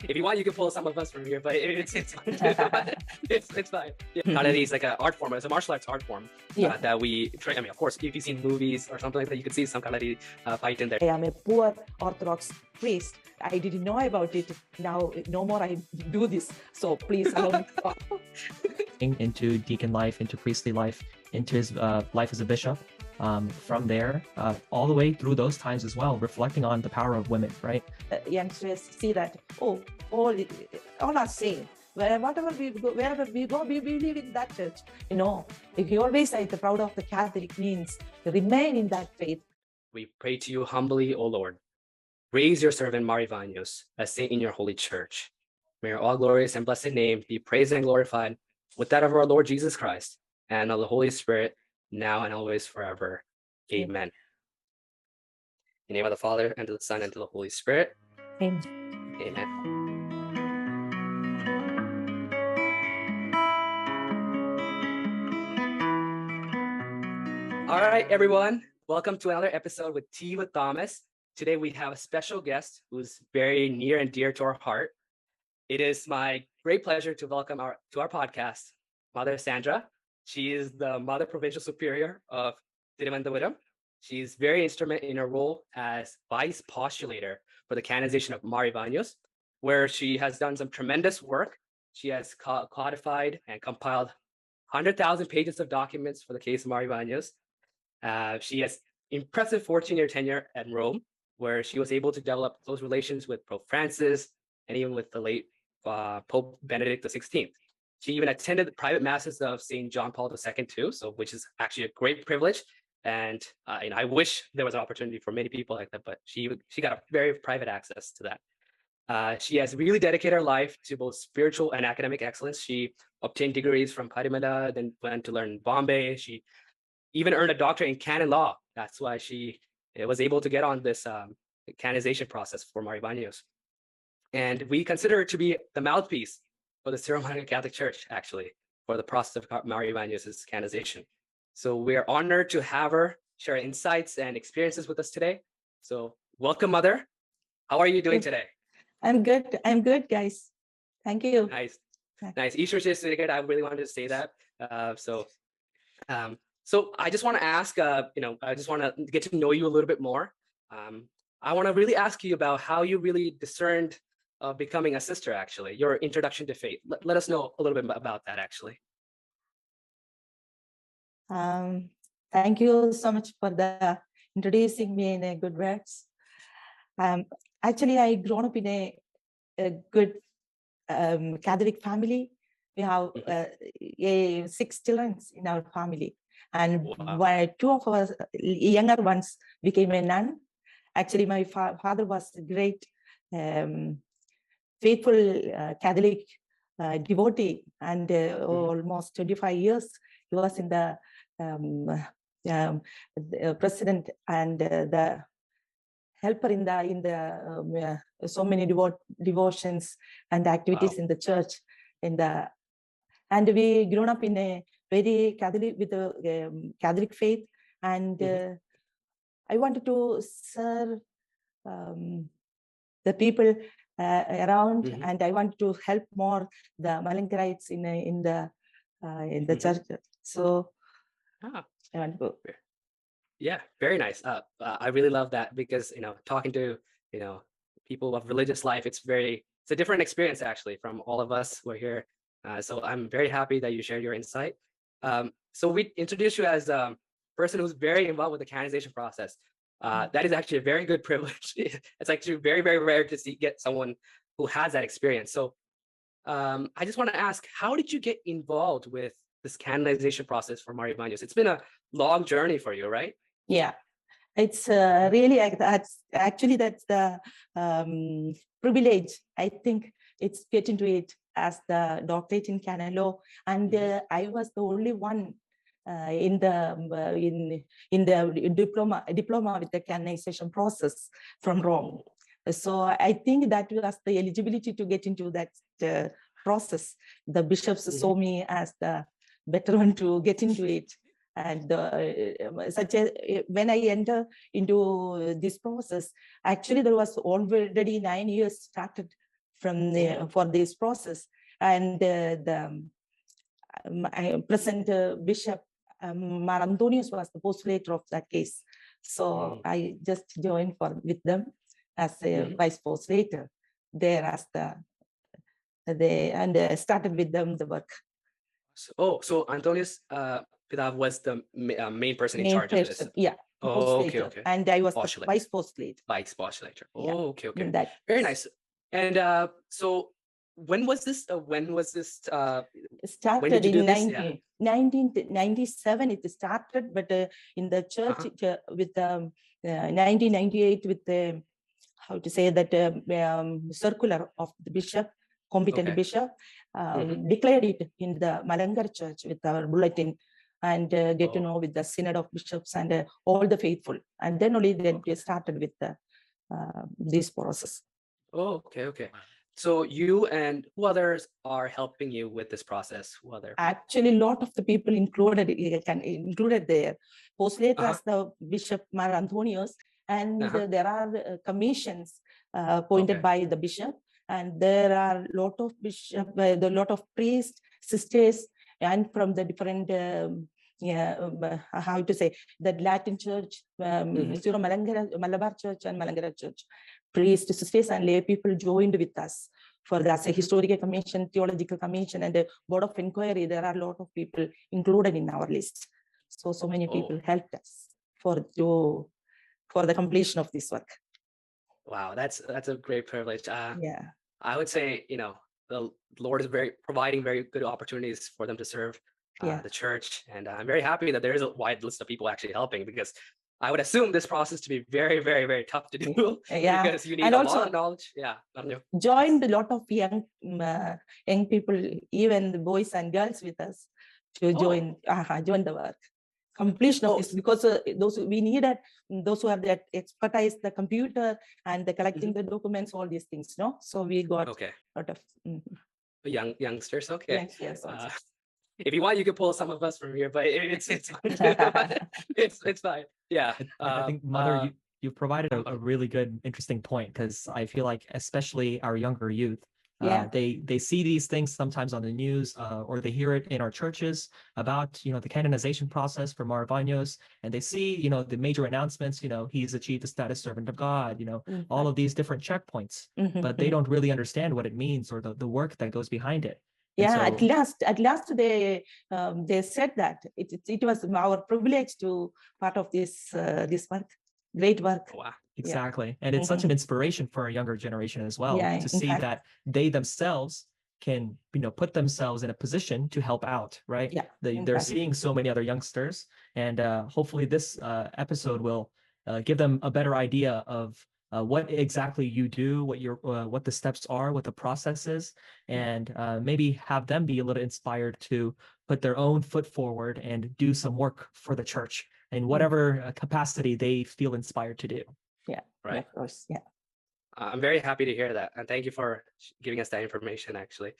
If you want, you can pull some of us from here, but it's fine. it's fine. Yeah. Karate is like an art form. It's a martial arts art form that we train. I mean, of course, if you've seen movies or something like that, you could see some karate fight in there. I am a poor Orthodox priest. I didn't know about it. Now, no more I do this. So please allow me. Into deacon life, into priestly life, into his life as a bishop. From there, all the way through those times as well, reflecting on the power of women, right? Youngsters see that, all are same. Wherever we go, we believe in that church. You know, if you always say the proud of the Catholic means remain in that faith. We pray to you humbly, O Lord. Raise your servant Ivanios as saint in your holy church. May your all glorious and blessed name be praised and glorified with that of our Lord Jesus Christ and of the Holy Spirit, now and always forever. Amen. In the name of the Father, and to the Son, and to the Holy Spirit. Amen. Amen. All right, everyone. Welcome to another episode with Tea with Thomas. Today we have a special guest who's very near and dear to our heart. It is my great pleasure to welcome to our podcast, Mother Sandra. She is the Mother Provincial Superior of Tiruvandavapuram. She is very instrumental in her role as Vice Postulator for the Canonization of Ivanios, where she has done some tremendous work. She has codified and compiled 100,000 pages of documents for the case of Ivanios. She has impressive 14-year tenure at Rome, where she was able to develop close relations with Pope Francis and even with the late Pope Benedict XVI. She even attended the private masses of St. John Paul II too, which is actually a great privilege. And I wish there was an opportunity for many people like that, but she got a very private access to that. She has really dedicated her life to both spiritual and academic excellence. She obtained degrees from Parimala, then went to learn in Bombay. She even earned a doctorate in canon law. That's why she was able to get on this canonization process for Ivanios. And we consider her to be the mouthpiece for the Syro-Mennonite Catholic Church, actually, for the process of Ivanios' canonization. So we are honored to have her share insights and experiences with us today. So welcome, Mother. How are you doing today? I'm good. I'm good, guys. Thank you. Nice. Ishwar, I really wanted to say that. So I just want to ask, I just want to get to know you a little bit more. I want to really ask you about how you really discerned becoming a sister, actually, your introduction to faith. Let us know a little bit about that, actually. Thank you so much for introducing me in a good words. Actually, I grown up in a good Catholic family. We have 6 children in our family. And two of us younger ones became a nun. Actually, my father was a great faithful Catholic devotee, and almost 25 years he was in the president and the helper in the so many devotions and activities in the church. And we grown up in a very Catholic with a Catholic faith, and I wanted to serve the people around, and I wanted to help more the Malinkarites in the church. So I want to go. Yeah, very nice. I really love that because talking to people of religious life, it's a different experience actually from all of us who are here. So I'm very happy that you shared your insight. So we introduced you as a person who's very involved with the canonization process. That is actually a very good privilege. It's actually very, very rare to get someone who has that experience. So I just want to ask, how did you get involved with this canonization process for Ivanios? It's been a long journey for you, right? Yeah, it's really, that's the privilege. I think it's get into it as the doctorate in canon law, and I was the only one in the diploma with the canonization process from Rome. So I think that was the eligibility to get into that process. The bishops saw me as the better one to get into it. And when I enter into this process, actually there was already 9 years started from for this process. And present Bishop Mar Antonius was the postulator of that case. So I just joined with them as a vice postulator there as and started with them the work. So Antonius Pidav was the main person in charge of this. Yeah. Oh, okay. And I was the vice postulator. Vice postulator. Oh, yeah. okay. Very nice. And so when was this? Started in 1997. It started, but in the church with 1998 with the circular of the bishop, competent bishop, declared it in the Malangar church with our bulletin, and get to know with the synod of bishops and all the faithful, and then only we started with this process. Oh, okay. So you and who others are helping you with this process? Who other? Actually, a lot of the people included there. Postulator as the Bishop Mar Antonius, and there are commissions appointed by the bishop, and there are a lot of priests, sisters, and from the different the Latin Church, Syro Malabar Church and Malangara Church, priests, sisters, and lay people joined with us for that's a historical commission, theological commission, and a board of inquiry. There are a lot of people included in our list. So many people helped us for the completion of this work. Wow, that's a great privilege. Yeah, I would say, the Lord is providing very good opportunities for them to serve the church, and I'm very happy that there is a wide list of people actually helping, because I would assume this process to be very, very, very tough to do. Because you need a lot of knowledge. Joined a lot of young people, even the boys and girls with us to join the work. Completion of this, because those who have that expertise, the computer and the collecting the documents, all these things, no? So we got a lot of youngsters. Okay. Yes. If you want, you can pull some of us from here, but it's fine. Yeah. I think, Mother, you provided a really good, interesting point, because I feel like especially our younger youth, they see these things sometimes on the news, or they hear it in our churches about the canonization process for Mar Ivanios, and they see the major announcements. He's achieved the status servant of God. All of these different checkpoints, but they don't really understand what it means or the work that goes behind it. At last they said that it was our privilege to part of this work, great work. Wow. Exactly. And it's such an inspiration for our younger generation as well, to see that they themselves can put themselves in a position to help out, right? They're seeing so many other youngsters, and hopefully this episode will give them a better idea of what exactly you do, what the steps are, what the process is, and maybe have them be a little inspired to put their own foot forward and do some work for the church in whatever capacity they feel inspired to do. Yeah, right. Of course, yeah. I'm very happy to hear that, and thank you for giving us that information. Actually,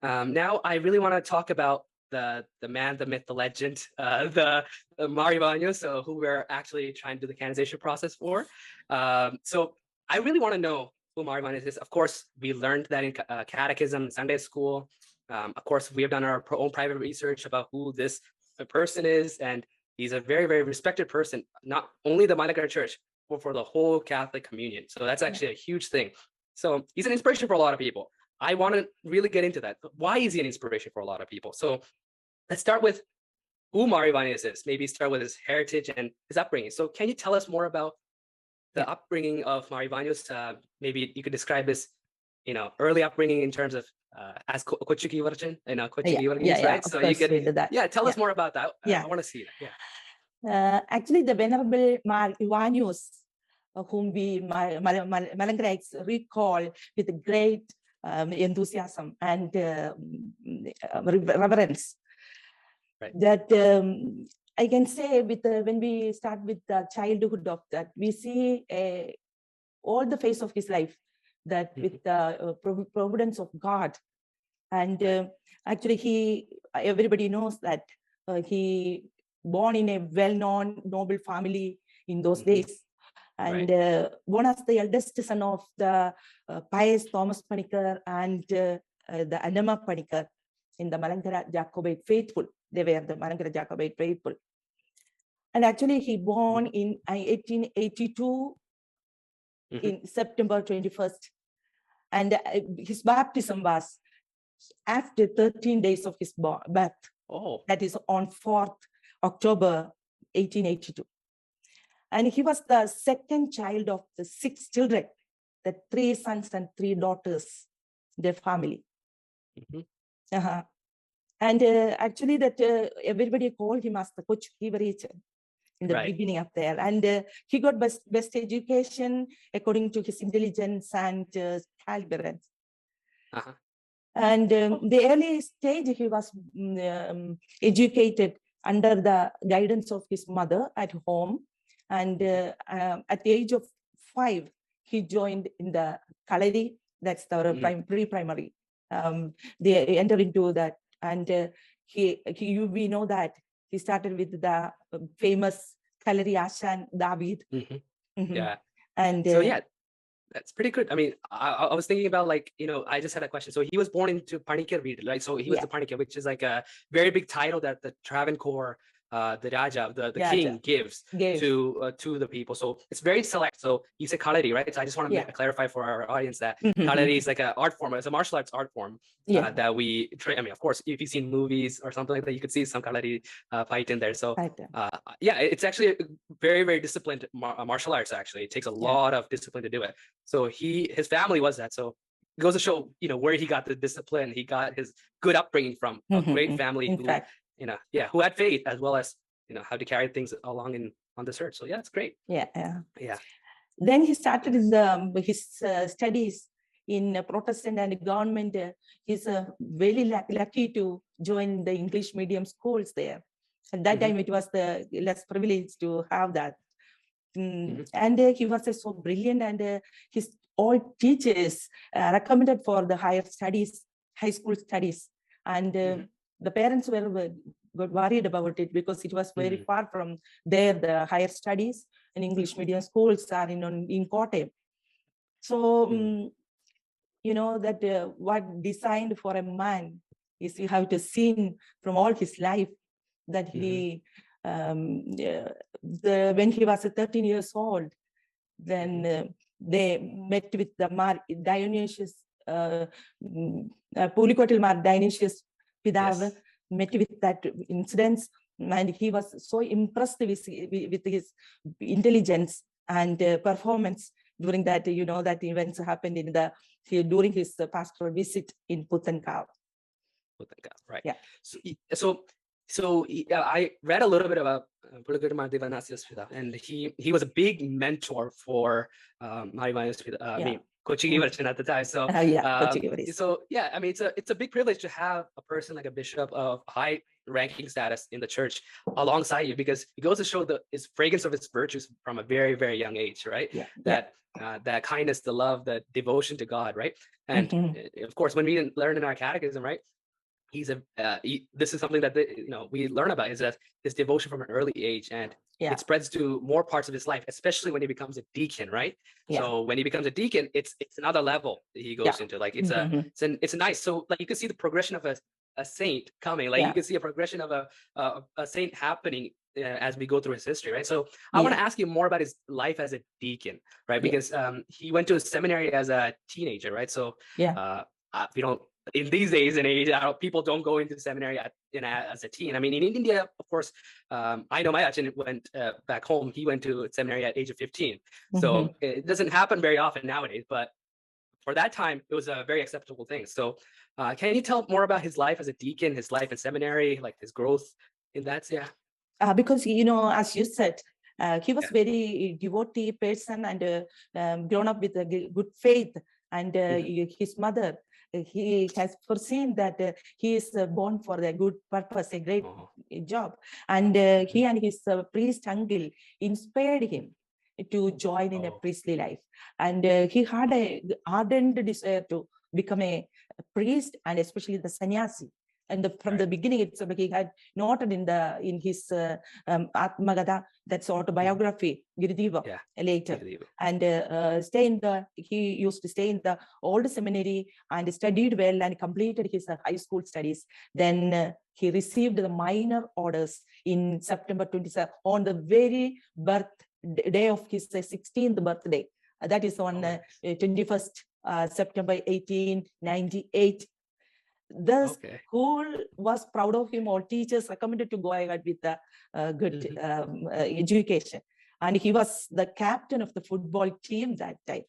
now I really want to talk about the man, the myth, the legend, the Mar Ivanios, who we're actually trying to do the canonization process for. So I really want to know who Mar Ivanios is. Of course, we learned that in catechism, Sunday school. Of course, we have done our own private research about who this person is, and he's a very, very respected person, not only the Malankara Church, but for the whole Catholic communion. So that's actually a huge thing. So he's an inspiration for a lot of people. I want to really get into that. Why is he an inspiration for a lot of people? So let's start with who Mar Ivanios is. Maybe start with his heritage and his upbringing. So can you tell us more about the upbringing of Mar Ivanios? Maybe you could describe his, early upbringing in terms of as Geevarghese, Geevarghese, right? So you could, tell us more about that. I want to see that. Actually, the Venerable Mar Ivanios, whom we Malankarites recall with great enthusiasm and reverence. Right. That I can say when we start with the childhood of that, we see all the face of his life, that with the providence of God. And actually, everybody knows that he born in a well-known noble family in those days. And born as the eldest son of the pious Thomas Panikar and the Anama Panikar in the Malankara Jacobite faithful. They were the Malankara Jacobite faithful. And actually, he born in 1882 in September 21st. And his baptism was after 13 days of his birth. Oh. That is on 4th October 1882. And he was the second child of the 6 children, the 3 sons and 3 daughters, their family. And actually that everybody called him as the Coach Geevarghese in the beginning up there. And he got best education according to his intelligence and caliber. And the early stage, he was educated under the guidance of his mother at home. And at the age of 5, he joined in the Kalari, that's the pre-primary. They enter into that. And we know that he started with the famous Kalari Ashram David. Yeah. And so, yeah, that's pretty good. I mean, I was thinking about, like, I just had a question. So he was born into Panikar, right? So he was the Panikar, which is like a very big title that the Travancore, the Raja, the king gives to the people. So it's very select. So you said Kalari, right? So I just want to clarify for our audience that Kalari is like an art form. It's a martial arts art form that we train. I mean, of course, if you've seen movies or something like that, you could see some Kalari fight in there. So yeah, it's actually a very, very disciplined martial arts. Actually, it takes a lot of discipline to do it. So his family was that. So it goes to show, where he got the discipline. He got his good upbringing from a great family who had faith, as well as how to carry things along on this earth. So yeah, it's great. Yeah. Then he started his studies in Protestant and government. He's very lucky to join the English medium schools there. At that time, it was the less privileged to have that. And he was so brilliant, and his all teachers recommended for the higher studies, high school studies. And the parents got worried about it because it was very far from there, the higher studies in English medium schools are in Kotte. So, that what designed for a man is you have to see from all his life that he, when he was 13 years old, then they met with the Dionysius, Polycotil Mar Dionysius Pidav, met with that incidents, and he was so impressed with his intelligence and performance during that, that events happened during his pastoral visit in Puthankav. Right. Yeah. So I read a little bit about Ivanios, and he was a big mentor for Ivanios, Coach Geevarghese at the time. So so yeah, I mean, it's a big privilege to have a person like a bishop of high ranking status in the church alongside you, because it goes to show his fragrance of his virtues from a very, very young age, right? That kindness, the love, the devotion to God, right? And of course, when we learn in our catechism, right, this is something that we learn about, is that his devotion from an early age, and it spreads to more parts of his life, especially when he becomes a deacon, right? So when he becomes a deacon, it's another level that he goes into. Like it's a nice, so like you can see the progression of a saint coming. Like you can see a progression of a saint happening as we go through his history, right? So I want to ask you more about his life as a deacon, right? Because he went to a seminary as a teenager, right? So we don't, in these days and age, people don't go into seminary as a teen. I mean, in India, of course, I know my Achin went back home. He went to seminary at age of 15. So it doesn't happen very often nowadays, but for that time, it was a very acceptable thing. So can you tell more about his life as a deacon, his life in seminary, like his growth in that? Because, as you said, he was very devotee person and grown up with a good faith, and his mother, he has foreseen that he is born for a good purpose, a great job. And he and his priest uncle inspired him to join in a priestly life. And he had an ardent desire to become a priest, and especially the sannyasi. And from the beginning itself, he had noted in his Atmagada, that's autobiography, Girideva, later. And he used to stay in the old seminary and studied well and completed his high school studies. Then he received the minor orders in September 27, on the very day of his 16th birthday. That is on 21st September 1898. The school was proud of him. All teachers recommended to go ahead with the good education. And he was the captain of the football team that time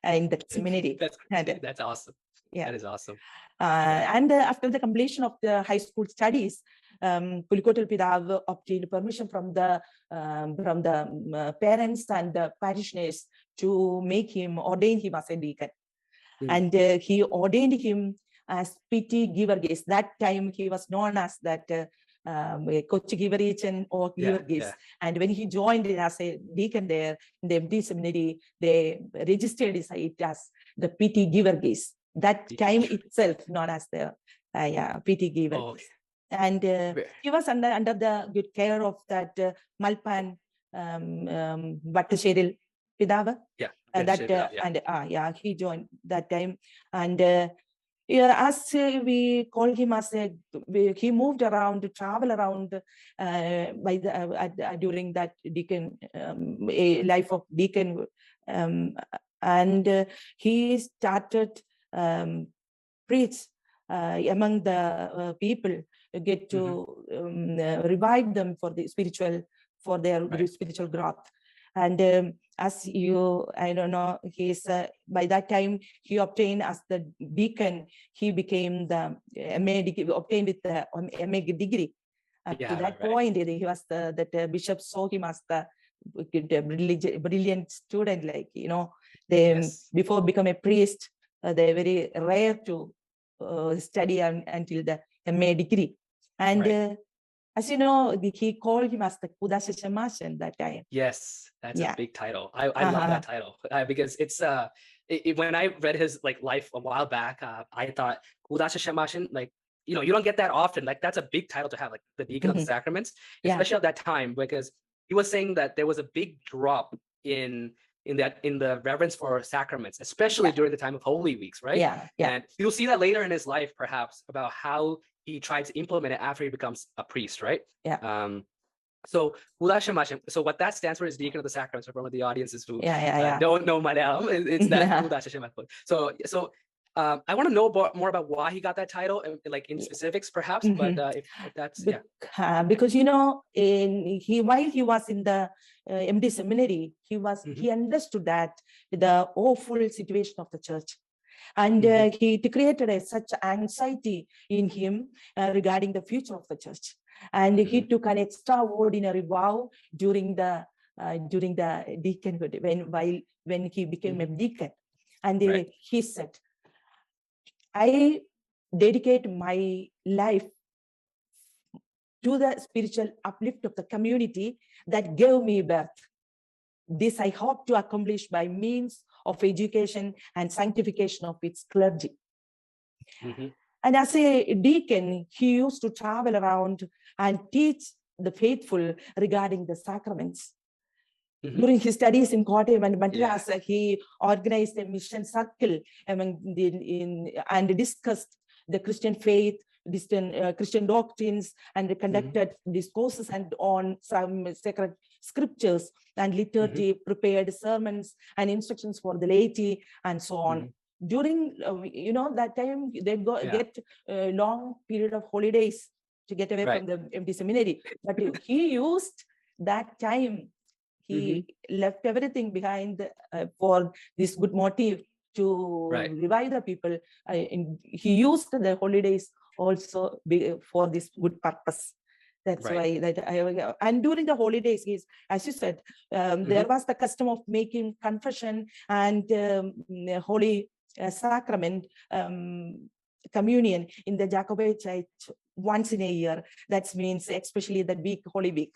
in the seminary. That's awesome. Yeah, that is awesome. And after the completion of the high school studies, Pulikottal Pidav obtained permission from the parents and the parishioners to ordain him as a deacon. And he ordained him as P.T. Geevarghese. That time he was known as that Kochi Geevarghese or Geevarghese. And when he joined as a deacon there in the MD seminary, they registered it as the P.T. Geevarghese. That time itself known as the P.T. Geevarghese. And he was under the good care of that Malpan Vattasheril Pidava. He joined that time. And as we call him he moved around, to travel around during that deacon life of deacon, and he started preach among the people, get to revive them for their spiritual growth. And as I don't know, he's by that time he obtained as the deacon, he became the MA degree, obtained with the MA degree. To that point, he was that bishop saw him as the brilliant student, like, before become a priest, they're very rare to study until the MA degree. And as you know, he called him as the Kudasha Shamashan that time. Yes, that's a big title. I love that title because it's when I read his life a while back, I thought Kudasha Shamashan, you don't get that often. That's a big title to have, the Deacon of the Sacraments, especially at that time, because he was saying that there was a big drop in the reverence for sacraments, especially during the time of Holy Weeks, right? And you'll see that later in his life, perhaps, about how he tried to implement it after he becomes a priest, right? So what that stands for is Deacon of the Sacraments, for one of the audiences who don't know Malayalam. It's that. So I want to know more about why he got that title, in specifics, perhaps. But if that's because while he was in the MD seminary, he understood that the awful situation of the church. And he created such anxiety in him regarding the future of the church. And he took an extraordinary vow during the deaconhood, when he became a deacon. And he said, I dedicate my life to the spiritual uplift of the community that gave me birth. This I hope to accomplish by means of education and sanctification of its clergy. And as a deacon, he used to travel around and teach the faithful regarding the sacraments. During his studies in Kottayam and Madras, he organized a mission circle and discussed the Christian faith, Christian doctrines, and conducted discourses and on some sacred scriptures and liturgy, prepared sermons and instructions for the laity, and so on. During that time, they get a long period of holidays to get away from the empty seminary. But he used that time. He left everything behind for this good motive to revive the people. He used the holidays also for this good purpose. That's why and during the holidays, as you said, there was the custom of making confession and holy sacrament communion in the Jacobite Church once in a year. That means especially the week, Holy Week.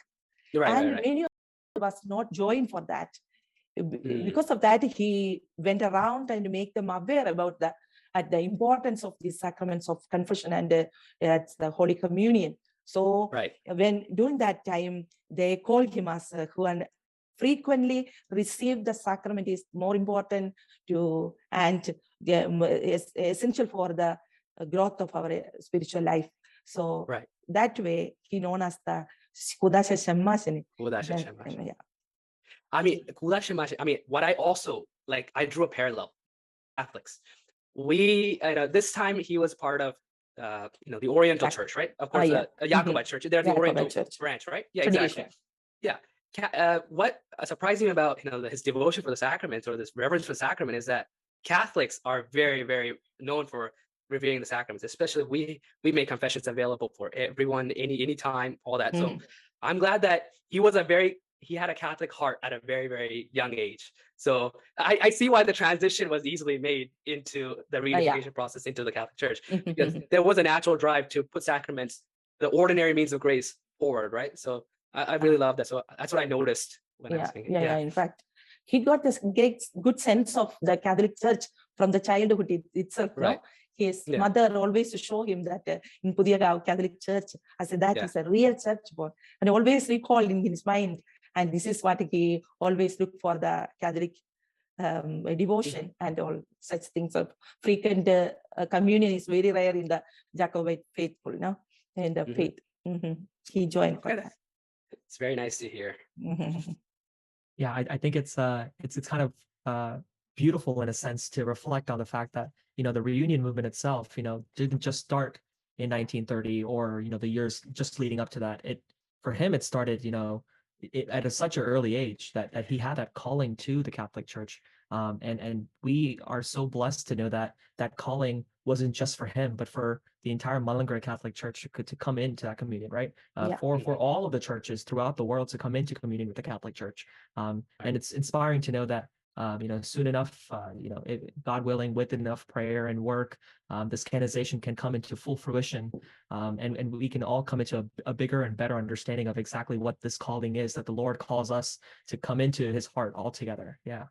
Many was not joined for that. Because of that, he went around and make them aware about the at the importance of these sacraments of confession and at the Holy Communion. So when during that time, they called him as who and frequently receive the sacrament is more important to and is essential for the growth of our spiritual life. So that way, he known as the Kudasha Shemmashini. I mean, what I also like, I drew a parallel. Catholics. This time he was part of the Oriental Church, right? Of course, a Jacobite church. They're the Oriental branch, right? Yeah, exactly. Yeah. What surprised me about his devotion for the sacraments or this reverence for the sacrament is that Catholics are very, very known for revealing the sacraments. Especially we make confessions available for everyone, anytime, all that. So I'm glad that he had a Catholic heart at a very, very young age. So I see why the transition was easily made into the reunification process into the Catholic Church, because there was a natural drive to put sacraments, the ordinary means of grace, forward, right? So I really love that. So that's what I noticed when I was thinking. In fact, he got this good sense of the Catholic Church from the childhood itself. Right. No? His mother always show him that in Pudiyagav Catholic Church, I said that is a real church, and always recalled in his mind. And this is what he always looked for, the Catholic devotion and all such things. Of frequent communion is very rare in the Jacobite faithful, in the faith. He joined for that. It's very nice to hear. Yeah, I think it's kind of beautiful in a sense to reflect on the fact that the reunion movement itself didn't just start in 1930 or the years just leading up to that. For him it started at such an early age that he had that calling to the Catholic Church, and we are so blessed to know that that calling wasn't just for him, but for the entire Mullingar Catholic Church to come into that communion, right? For all of the churches throughout the world to come into communion with the Catholic Church, and it's inspiring to know that soon enough, God willing, with enough prayer and work, this canonization can come into full fruition, and we can all come into a bigger and better understanding of exactly what this calling is that the Lord calls us to come into His heart altogether. Yeah.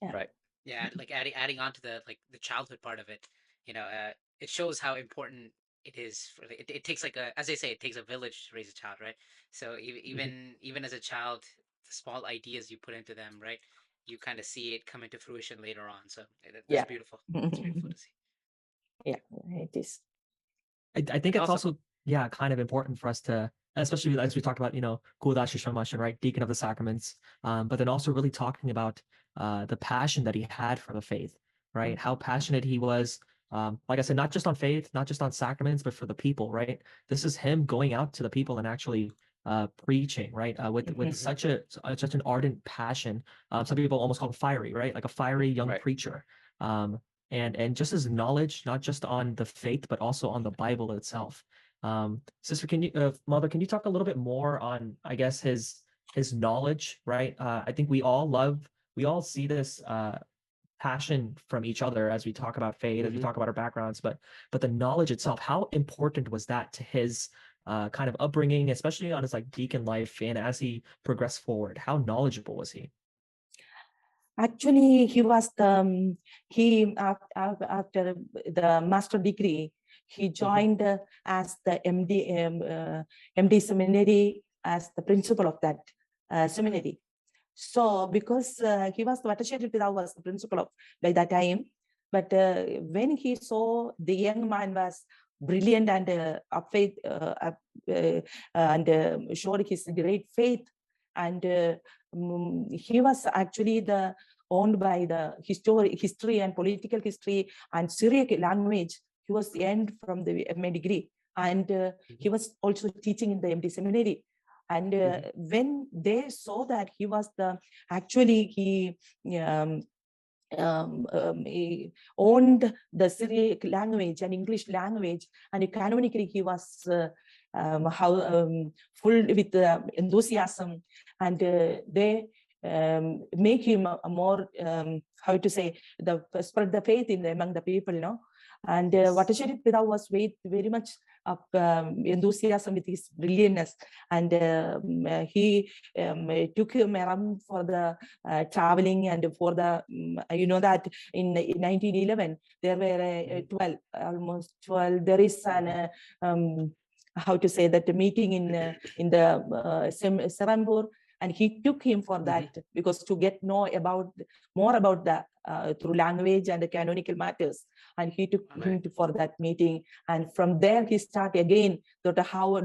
Right. Yeah, like adding on to the childhood part of it, it shows how important it is for it takes as they say, it takes a village to raise a child, right? So even as a child, the small ideas you put into them, right? You kind of see it come into fruition later on. So that's beautiful. It's beautiful to see. Yeah, it is. I think it's also kind of important for us to, especially as we talked about, Kudashi Shamashin, right, Deacon of the Sacraments, but then also really talking about the passion that he had for the faith, right? How passionate he was, like I said, not just on faith, not just on sacraments, but for the people, right? This is him going out to the people and actually preaching, right? With such an ardent passion. Some people almost call him fiery, right? Like a fiery young preacher. And just his knowledge, not just on the faith, but also on the Bible itself. Sister, Mother, can you talk a little bit more on, I guess, his knowledge, right? I think we all see this passion from each other as we talk about faith, as we talk about our backgrounds, but the knowledge itself, how important was that to his kind of upbringing, especially on his deacon life, and as he progressed forward? How knowledgeable was he? Actually, he was after the master degree, he joined as the MD seminary as the principal of that seminary. So because he was was the principal of by that time, but when he saw the young man was brilliant and faith and showed his great faith, and he was actually owned by the history and political history and Syriac language. He was earned from the MA degree, and he was also teaching in the MD seminary. And when they saw that he was he owned the Syriac language and English language, and canonically he was full with enthusiasm, and they make him a more spread the faith among the people, And Vatashiri Pida was very much of enthusiasm with his brilliantness, and he took him around for the traveling and for the you know that in 1911 there were 12, almost 12. There is an how to say that meeting in the Serampore, and he took him for that because to get know about more about the through language and the canonical matters, and he took him for that meeting, and from there he started again. Dr. Howell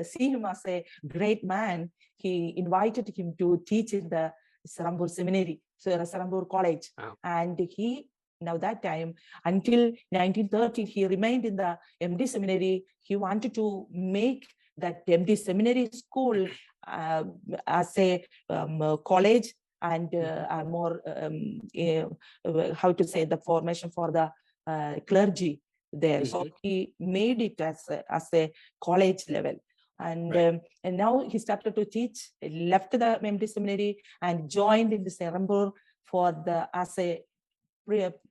see him as a great man. He invited him to teach in the Serampore Seminary, so Serampore College, and he. Now that time, until 1930, he remained in the MD Seminary. He wanted to make that MD Seminary school as a college and more, how to say, the formation for the clergy there. So he made it as a college level. And now he started to teach, left the MD Seminary and joined in the Serampore as a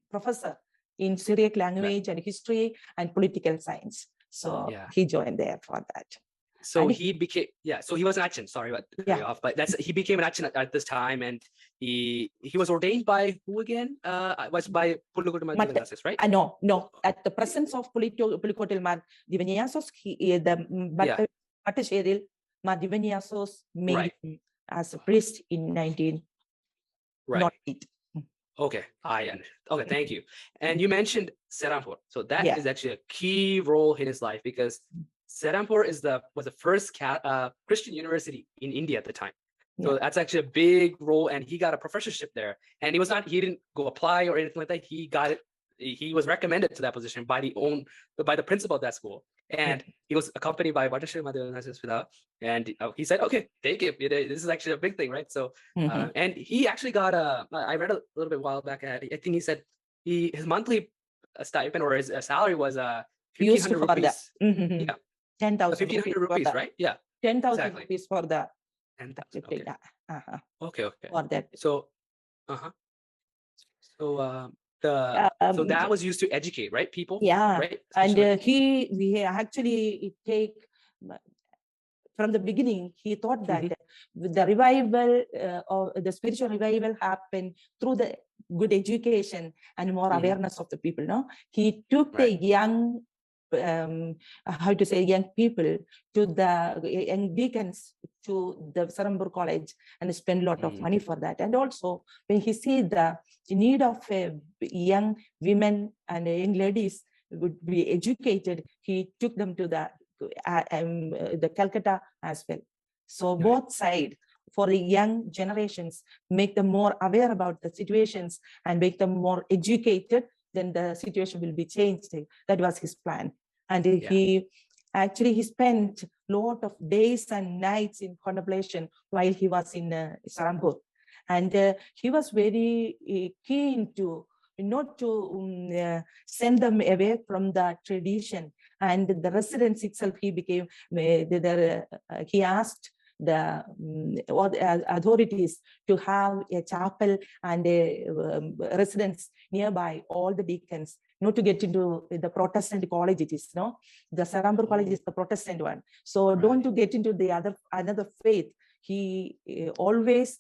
professor in Syriac language and history and political science. So he joined there for that. So he became, so he was an action, sorry about cutting off, but he became an action at this time, and he was ordained by who again? Was by Pulicotil Divaniasos, right? No, at the presence of Pulicotil Divaniasos, Vatashiri Divaniasos made him as a priest in 1908. Okay, okay, thank you. And you mentioned Serampore, so that is actually a key role in his life, because Serampore was the first Christian university in India at the time. So that's actually a big role, and he got a professorship there. And he didn't go apply or anything like that. He got it. He was recommended to that position by the principal of that school, and he was accompanied by Vatashiri Madhya, and he said, "Okay, take it. This is actually a big thing, right?" So, and he actually got I read a little bit a while back. I think he said his monthly stipend or his salary was 1,500 rupees. 10,000 1,500 rupees, right? Yeah, 10,000 rupees for the 10,000. Okay. For that. So, so that was used to educate, right? People. Right. And we actually take from the beginning. He thought that the revival or the spiritual revival happened through the good education and more awareness of the people. No, he took the young. Young people to the young deacons to the Serampore College and spend a lot of money for that. And also when he see the need of young women and young ladies would be educated, he took them to the Calcutta as well. So both sides, for the young generations, make them more aware about the situations and make them more educated, then the situation will be changed. That was his plan. And he spent a lot of days and nights in contemplation while he was in Serampore. And he was very keen to not to send them away from the tradition. And the residence itself, he became, he asked the authorities to have a chapel and a residence nearby all the deacons, not to get into the Protestant college. It is the Serampore College is the Protestant one, so don't to get into the another faith. He always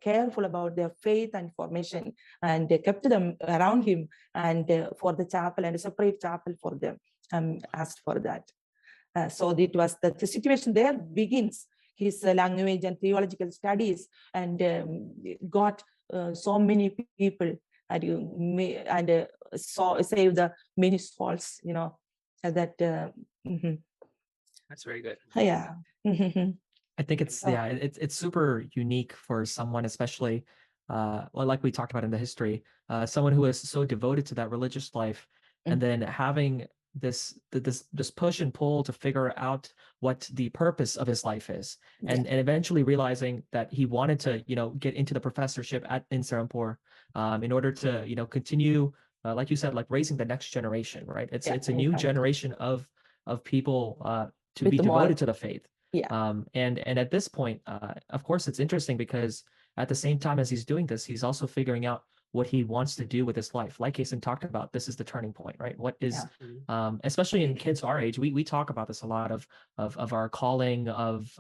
careful about their faith and formation, and kept them around him, and for the chapel and a separate chapel for them, asked for that. So it was the situation there begins his language and theological studies, and got so many people and save the many souls, that. That's very good. Yeah. I think it's super unique for someone, especially like we talked about in the history, someone who is so devoted to that religious life, and then having this push and pull to figure out what the purpose of his life is, and eventually realizing that he wanted to get into the professorship in Serampore in order to continue, like you said, like raising the next generation, right? It's a new generation of people to be devoted to the faith. And at this point, of course, it's interesting because at the same time as he's doing this, he's also figuring out what he wants to do with his life. Like Jason talked about, this is the turning point, right? What is, especially in kids our age, we talk about this a lot of our calling, of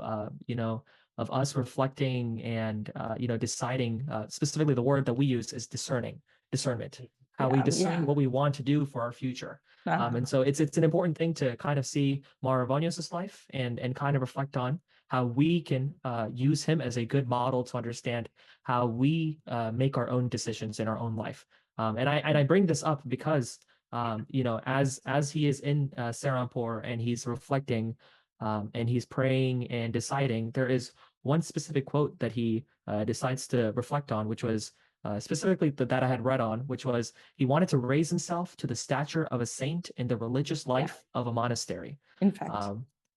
of us reflecting and deciding. Specifically, the word that we use is discernment. How we discern what we want to do for our future. And so it's an important thing to kind of see Ivanios' life and kind of reflect on how we can use him as a good model to understand how we make our own decisions in our own life. And I bring this up because as he is in Serampore and he's reflecting and he's praying and deciding, there is one specific quote that he decides to reflect on, which was specifically that I had read on, which was he wanted to raise himself to the stature of a saint in the religious life of a monastery. In fact.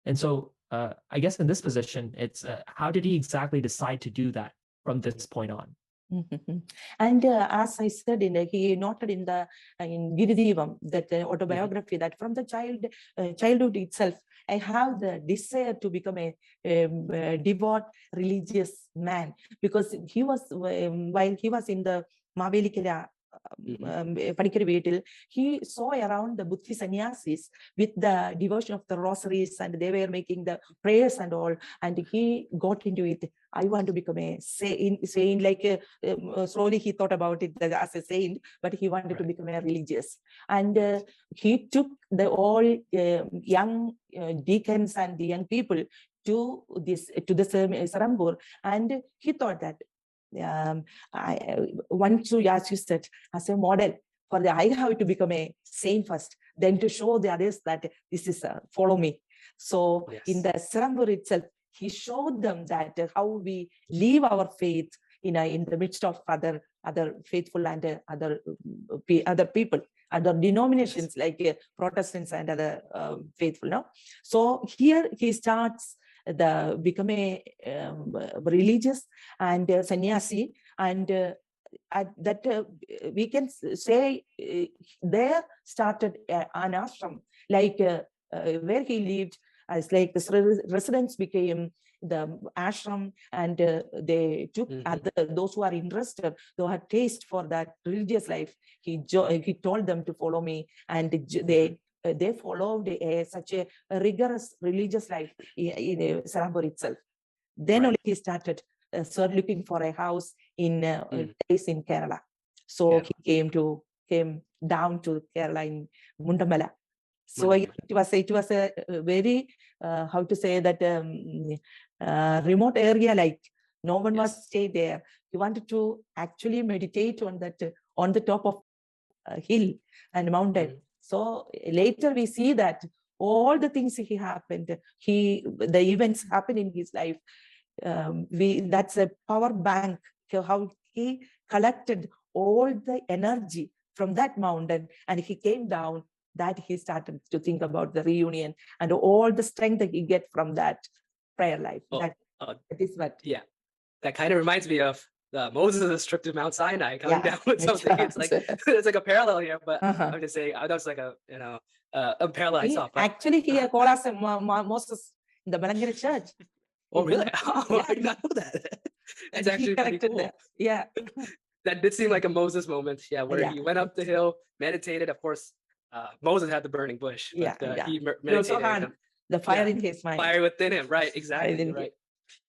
And so I guess in this position, it's how did he exactly decide to do that from this point on? And as I said, he noted in Giridhivam, that autobiography, that from the childhood itself, I have the desire to become a devout religious man, because he was while he was in the Mavelikara he saw around the Buddhist sannyasis with the devotion of the rosaries, and they were making the prayers and all, and he got into it. I want to become a saint, like slowly he thought about it as a saint, but he wanted to become a religious. And he took the all young deacons and the young people to the Serampore, and he thought that I want to, as you said, as a model for I have to become a saint first, then to show the others that this is follow me. So in the Serampore itself, he showed them that how we live our faith in the midst of other faithful and other people, other denominations like Protestants and other faithful. No, so here he starts become a religious and sannyasi, and that we can say there started an ashram, like where he lived, as like the residents became the ashram, and they took those who are interested, who had taste for that religious life. He told them to follow me, and they followed such a rigorous religious life in Serampore itself. Then only he started looking for a house in place in Kerala. So he came down to Kerala in Mundamala. So it was a very how to say that remote area, like no one was stay there. He wanted to actually meditate on the top of a hill and mountain. So later we see that all the things he happened, the events happen in his life. That's a power bank, how he collected all the energy from that mountain, and he came down, that he started to think about the reunion and all the strength that he get from that prayer life. That is what. Yeah, that kind of reminds me of Moses' trip to Mount Sinai, coming down with something. It's like it's like a parallel here, but I'm just saying that's like a a parallel I saw. But, actually, he called us Moses in the Malangara church. Oh, really? Oh, I did not know that. It's actually pretty cool. Yeah. That did seem like a Moses moment, where he went up the hill, meditated. Of course, Moses had the burning bush, but he meditated. The fire in his mind. Fire within him, right? Exactly, right.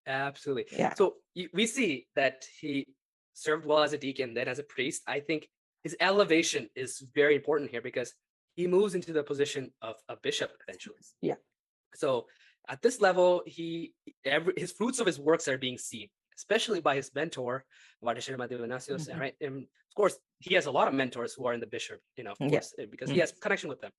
Absolutely. Yeah. So we see that he served well as a deacon, then as a priest. I think his elevation is very important here because he moves into the position of a bishop eventually. Yeah. So at this level, his fruits of his works are being seen, especially by his mentor, Ivanios, right? And of course, he has a lot of mentors who are in the bishop, of course, because he has connection with them.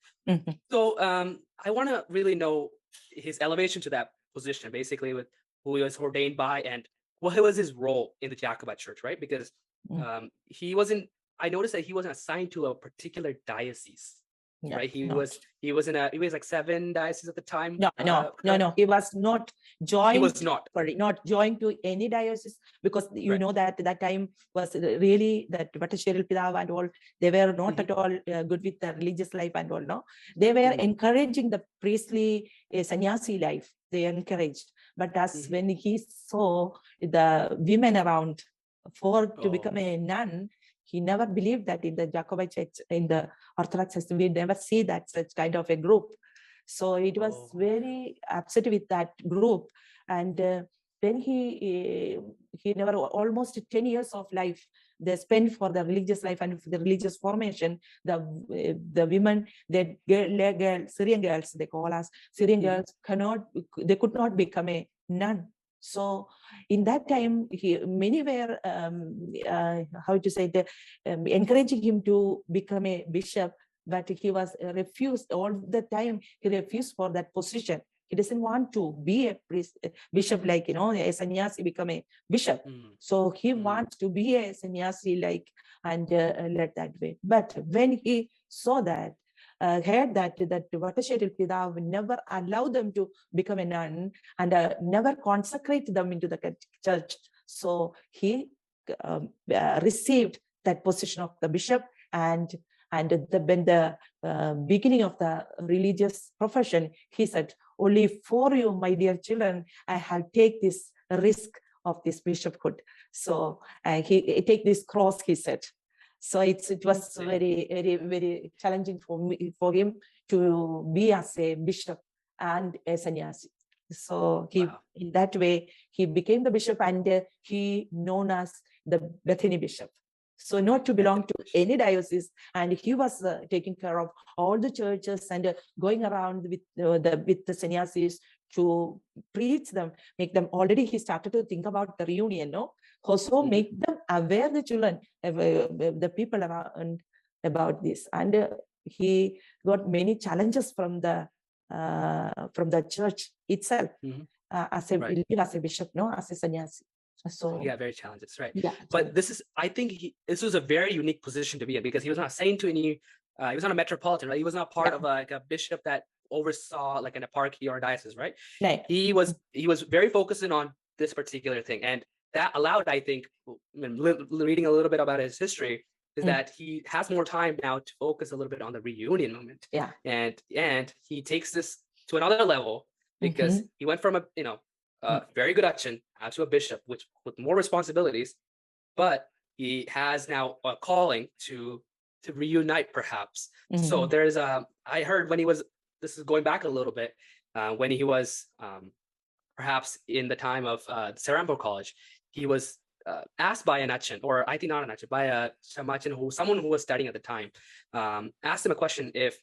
So I want to really know his elevation to that position, basically with who he was ordained by and what was his role in the Jacobite Church, right? Because I noticed that he wasn't assigned to a particular diocese. Right, he was like 7 dioceses at the time. No. He was not joined. He was not joined to any diocese, because you know that time was really that Vatashiril Pidav and all. They were not at all good with the religious life and all. No, they were encouraging the priestly sannyasi life. They encouraged, but as when he saw the women around to become a nun, he never believed that in the Jacobite Church, in the Orthodox system, we never see that such kind of a group. So it was very upset with that group. And then he never, almost 10 years of life they spent for the religious life and for the religious formation. The women, girls, Syrian girls, they call us Syrian girls, they could not become a nun. So in that time, many were encouraging him to become a bishop, but he was refused all the time. He refused for that position. He doesn't want to be a bishop, like, a sannyasi become a bishop. So he wants to be a sannyasi, like, and led that way. But when he saw that, heard that Vattashetil Pidav never allowed them to become a nun and never consecrate them into the church. So he received that position of the bishop, and when the beginning of the religious profession, he said, only for you, my dear children, I have take this risk of this bishophood. So he take this cross, he said. So it was very, very, very challenging for him to be as a bishop and a sannyasi. So in that way, he became the bishop, and he known as the Bethany bishop. So not to belong to any diocese, and he was taking care of all the churches and going around with the sannyasis to preach them, make them. Already he started to think about the reunion, also make them aware, the children, the people around, about this. And he got many challenges from the church itself, as a bishop, as a sannyasi. So yeah, very challenges, right? Yeah, but this is, I think, this was a very unique position to be in, because he was not assigned to any. He was not a metropolitan, right? He was not part of like a bishop that oversaw like an eparchy or a diocese, right? Right. He was very focused in on this particular thing, and that allowed, I think, reading a little bit about his history, is that he has more time now to focus a little bit on the reunion moment. Yeah. And he takes this to another level, because he went from a very good action to a bishop, with more responsibilities, but he has now a calling to reunite, perhaps. So there's I heard when he was, this is going back a little bit, when he was perhaps in the time of Serampore College, he was asked by an achan, or I think not an achan, by a shamachan, someone who was studying at the time, asked him a question: if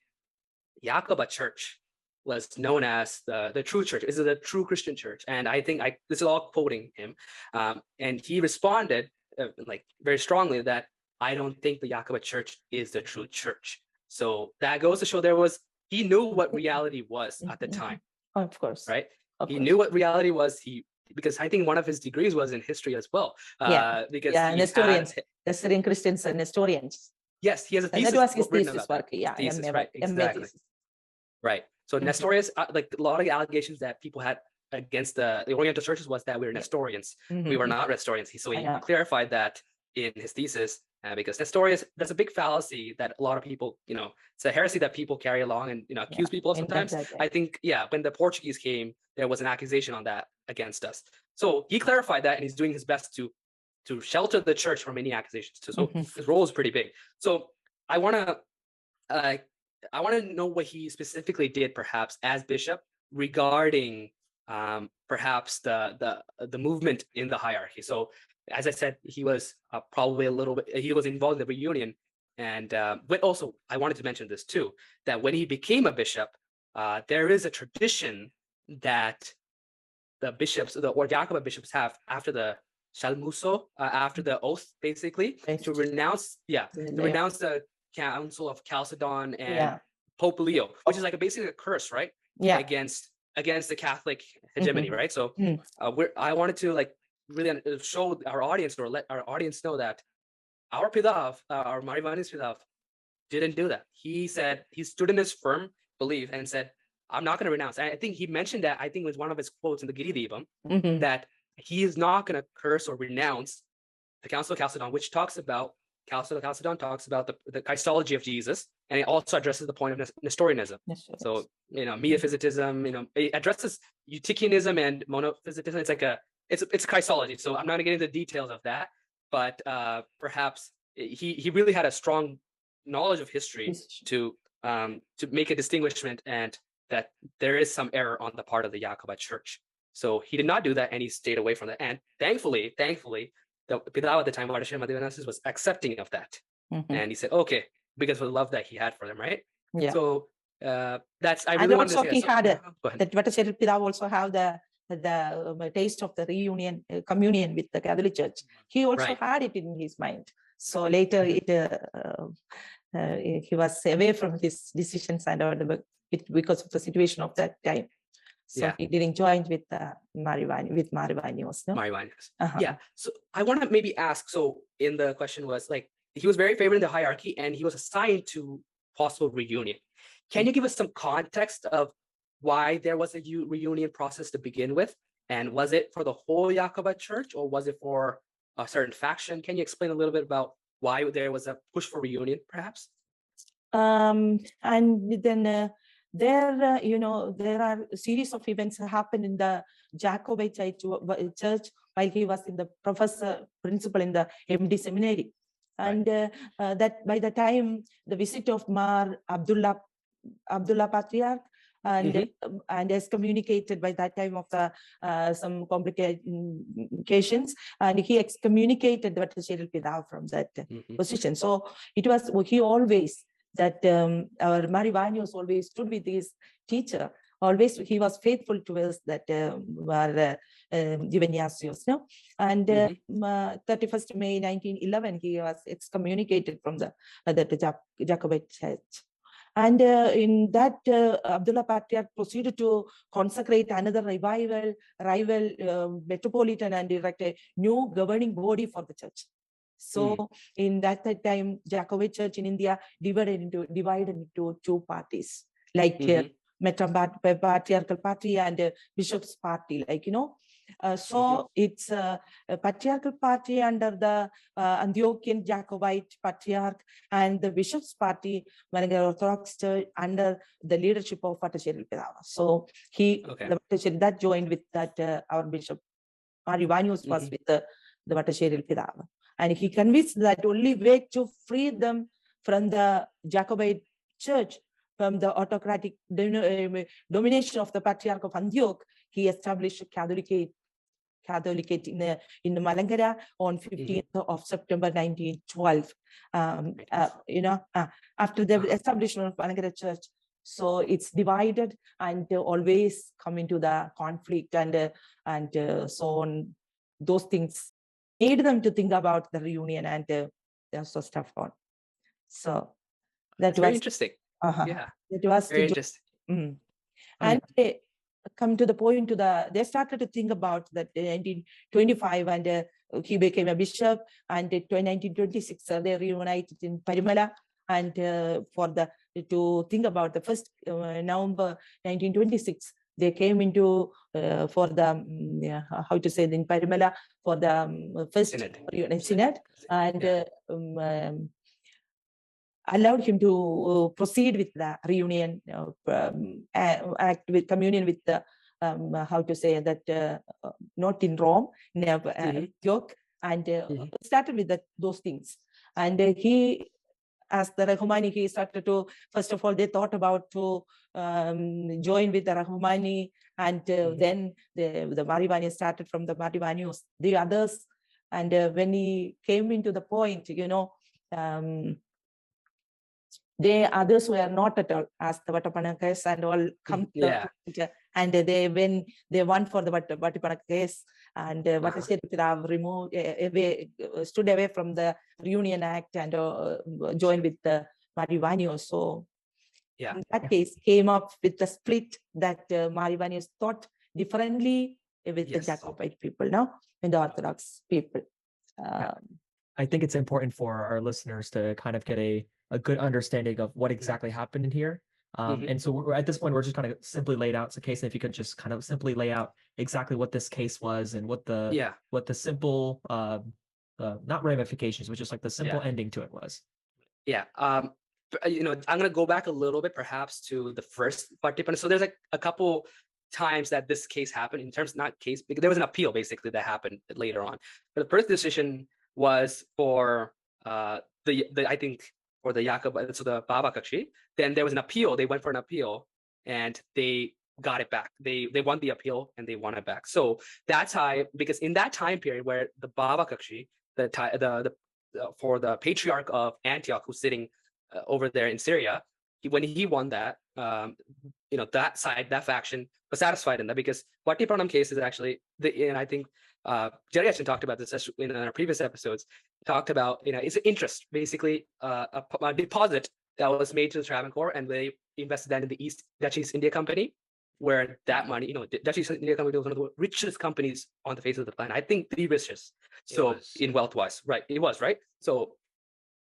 Jacobite Church was known as the true church, is it a true Christian church? And I think this is all quoting him, and he responded like very strongly that I don't think the Jacobite Church is the true church. So that goes to show he knew what reality was at the time. Of course, right? He knew what reality was. Because I think one of his degrees was in history as well. Because Nestorians, the Syrian Christians and Nestorians. Yes, he has a thesis. That was his thesis work. Yeah, thesis, right? Exactly. Right. So Nestorius, like a lot of allegations that people had against the Oriental churches was that we were Nestorians. We were not Nestorians. So he clarified that in his thesis, because Nestorius, that's a big fallacy that a lot of people, it's a heresy that people carry along and accuse people of sometimes. I think, when the Portuguese came, there was an accusation on that against us. So he clarified that, and he's doing his best to shelter the church from any accusations. So his role is pretty big. So I want to know what he specifically did, perhaps as bishop, regarding perhaps the movement in the hierarchy. So as I said, he was probably he was involved in the reunion, and but also I wanted to mention this too, that when he became a bishop, there is a tradition that the bishops, or Jacobite bishops, have after the Shalmuso, after the oath, basically, to renounce the Council of Chalcedon and Pope Leo, which is like basically a curse, right? Against the Catholic hegemony, right? So I wanted to really show our audience, or let our audience know that our Pidav, our Ivanios Pidav, didn't do that. He said, he stood in his firm belief and said, I'm not going to renounce. And I think he mentioned that, I think it was one of his quotes in the Geevarghese, that he is not going to curse or renounce the Council of Chalcedon, which talks about, Council of Chalcedon talks about the Christology of Jesus, and it also addresses the point of Nestorianism. So, metaphysitism, it addresses Eutychianism and monophysitism. It's like it's Christology. So I'm not going to get into the details of that, but perhaps he really had a strong knowledge of history to make a distinguishment, and that there is some error on the part of the Jacobite Church. So he did not do that, and he stayed away from that. And thankfully, the Pidao at the time, Archbishop Ivanios, was accepting of that. And he said, okay, because of the love that he had for them, right? Yeah. So that's, I really want to say he had that Venerable Pidao also have the taste of the reunion, communion with the Catholic Church. He also had it in his mind. So later he was away from his decisions and because of the situation of that time. So he didn't join with Ivanios. No? Ivanios. Yeah. So I want to maybe ask, so in the question was like, he was very favored in the hierarchy and he was assigned to possible reunion. Can you give us some context of why there was a reunion process to begin with? And was it for the whole Jacobite Church or was it for a certain faction? Can you explain a little bit about why there was a push for reunion, perhaps? And then there are a series of events that happened in the Jacobite Church while he was in the principal in the MD seminary. And that by the time the visit of Mar Abdullah Patriarch, and excommunicated by that time of the some complications, and he excommunicated the Venerable Pidao from that position. So it was he always that our Ivanios always stood with his teacher. Always he was faithful towards that Ivanios, no? And 31st May 1911, he was excommunicated from the Jacobite Church. And in that, Abdullah Patriarch proceeded to consecrate another rival metropolitan and erect a new governing body for the church. So in that time, Jacobite Church in India divided into two parties, like Patriarchal Party and Bishop's Party, like, so it's a Patriarchal Party under the Antiochian Jacobite Patriarch and the Bishop's Party, Orthodox Church, under the leadership of Venerable Pidao. So that joined with that our Bishop Ivanios was with the Venerable Pidao. And he convinced that only way to free them from the Jacobite Church, from the autocratic domination of the Patriarch of Antioch, he established Catholicate in the Malangara on 15th of September 1912. After the establishment of Malangara Church, so it's divided and always come into the conflict and so on. Those things made them to think about the reunion and so stuff on. So that was very interesting. Yeah, it was very interesting. And they come to the point they started to think about that in 1925, and he became a bishop, and in 1926 they reunited in Parimala, and to think about the first November 1926 they came into for the how to say in Parimala for the first synod, and allowed him to proceed with the reunion act with communion with the how to say that not in Rome, York, and started with those things. And he, as the Rahmani, he started to, first of all, they thought about to join with the Rahmani, and then the Ivanios started from the Ivanios, the others. And when he came into the point, the others were not at all, as the Vatapanakas and all come and when they won for the Vatapanakas, and Venerable removed stood away from the Reunion Act and joined with the Ivanios. So in that case came up with the split that Ivanios thought differently with the Jacobite people now and the Orthodox people. I think it's important for our listeners to kind of get a good understanding of what exactly happened in here. And so at this point, we're just kind of simply laid out the case. And if you could just kind of simply lay out exactly what this case was and what the simple, not ramifications, but just like the simple ending to it was. I'm going to go back a little bit, perhaps, to the first participant. So there's like a couple times that this case happened in terms, not case, because there was an appeal basically that happened later on. But the first decision was for I think for the Jakob, so the Baba Kakshi, then there was an appeal. They went for an appeal and they got it back. They won the appeal and they won it back. So that's how, because in that time period where the Baba Kakshi, for the Patriarch of Antioch, who's sitting over there in Syria, when he won that, that side, that faction was satisfied in that, because Vatti Pranam case is actually, and I think Geevarghese talked about this in our previous episodes, talked about, it's an interest, basically a deposit that was made to the Travancore, and they invested that in the Dutch East India Company, where that money, the Dutch East India Company was one of the richest companies on the face of the planet. I think the richest. So in wealth-wise, right? It was, right? So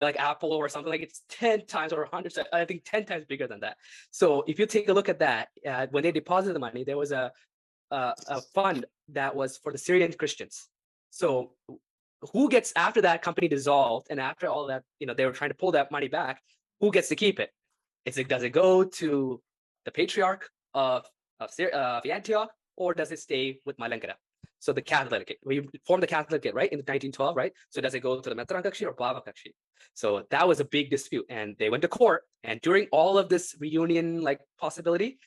like Apple or something, like it's 10 times or 100, I think 10 times bigger than that. So if you take a look at that, when they deposited the money, there was a fund that was for the Syrian Christians. So who gets, after that company dissolved and after all that, they were trying to pull that money back, who gets to keep it? Does it go to the Patriarch of Antioch, or does it stay with Malankara? So the Catholic, we formed the Catholic, right, in 1912, right? So does it go to the Metran Kakshi or Baba Kakshi? So that was a big dispute, and they went to court. And during all of this reunion, like possibility,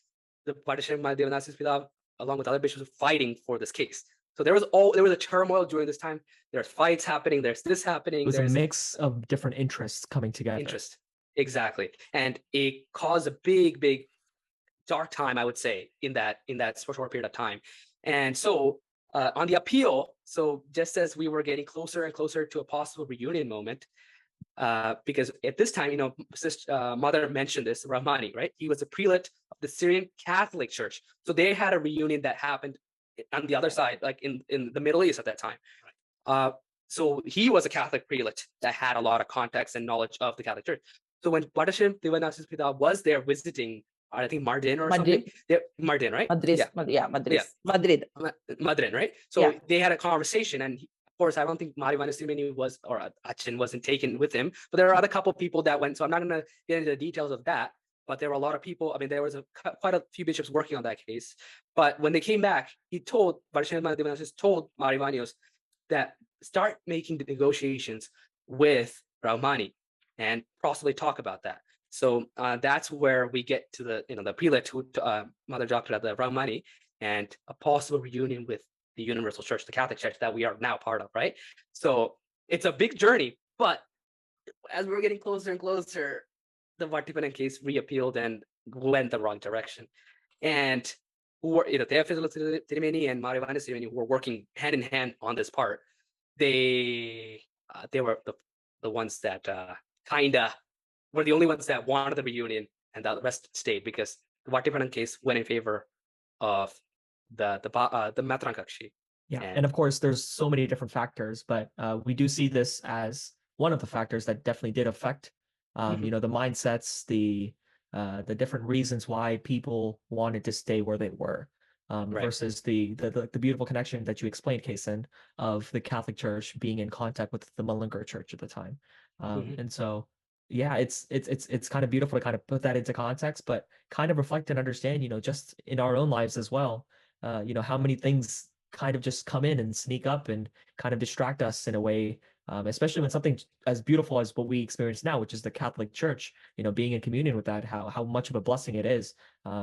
the Padishah Devanasi's Pilav, along with other bishops, were fighting for this case. So there was a turmoil during this time. There's fights happening. There's this happening. It was a mix of different interests coming together. Exactly, and it caused a big, big dark time, I would say, in that short period of time. And so on the appeal, so just as we were getting closer and closer to a possible reunion moment, because at this time, Mother mentioned this, Rahmani, right? He was a prelate of the Syrian Catholic Church. So they had a reunion that happened on the other side, like in the Middle East at that time. So he was a Catholic prelate that had a lot of context and knowledge of the Catholic Church. So when Padishah Devanasi's Pilav was there visiting, I think Mardin or something. Mardin, right? Madrid. Madrid, right? So they had a conversation, and of course, I don't think Ivanios was, or Achin wasn't taken with him, but there are other couple of people that went. So I'm not going to get into the details of that, but there were a lot of people. I mean, there was quite a few bishops working on that case. But when they came back, told Ivanios that start making the negotiations with Rahmani and possibly talk about that. So that's where we get to the prelate who Mother talked about, the Rahmani, and a possible reunion with the Universal Church, the Catholic Church that we are now part of, right? So it's a big journey, but as we're getting closer and closer, the Vatti Pranam case reappealed and went the wrong direction. And Theophilus Tirimeni and Ivanios Tirimeni, who were working hand in hand on this part, they were the ones that were the only ones that wanted the reunion, and the rest stayed, because the Vatti Pranam case went in favor of the Matran Kakshi. Yeah, and of course, there's so many different factors, but we do see this as one of the factors that definitely did affect, the mindsets, the different reasons why people wanted to stay where they were, versus the beautiful connection that you explained, Kaisen, of the Catholic Church being in contact with the Malankara Church at the time, and so. Yeah, it's kind of beautiful to kind of put that into context, but kind of reflect and understand, just in our own lives as well, how many things kind of just come in and sneak up and kind of distract us in a way, especially when something as beautiful as what we experience now, which is the Catholic Church, being in communion with that, how much of a blessing it is.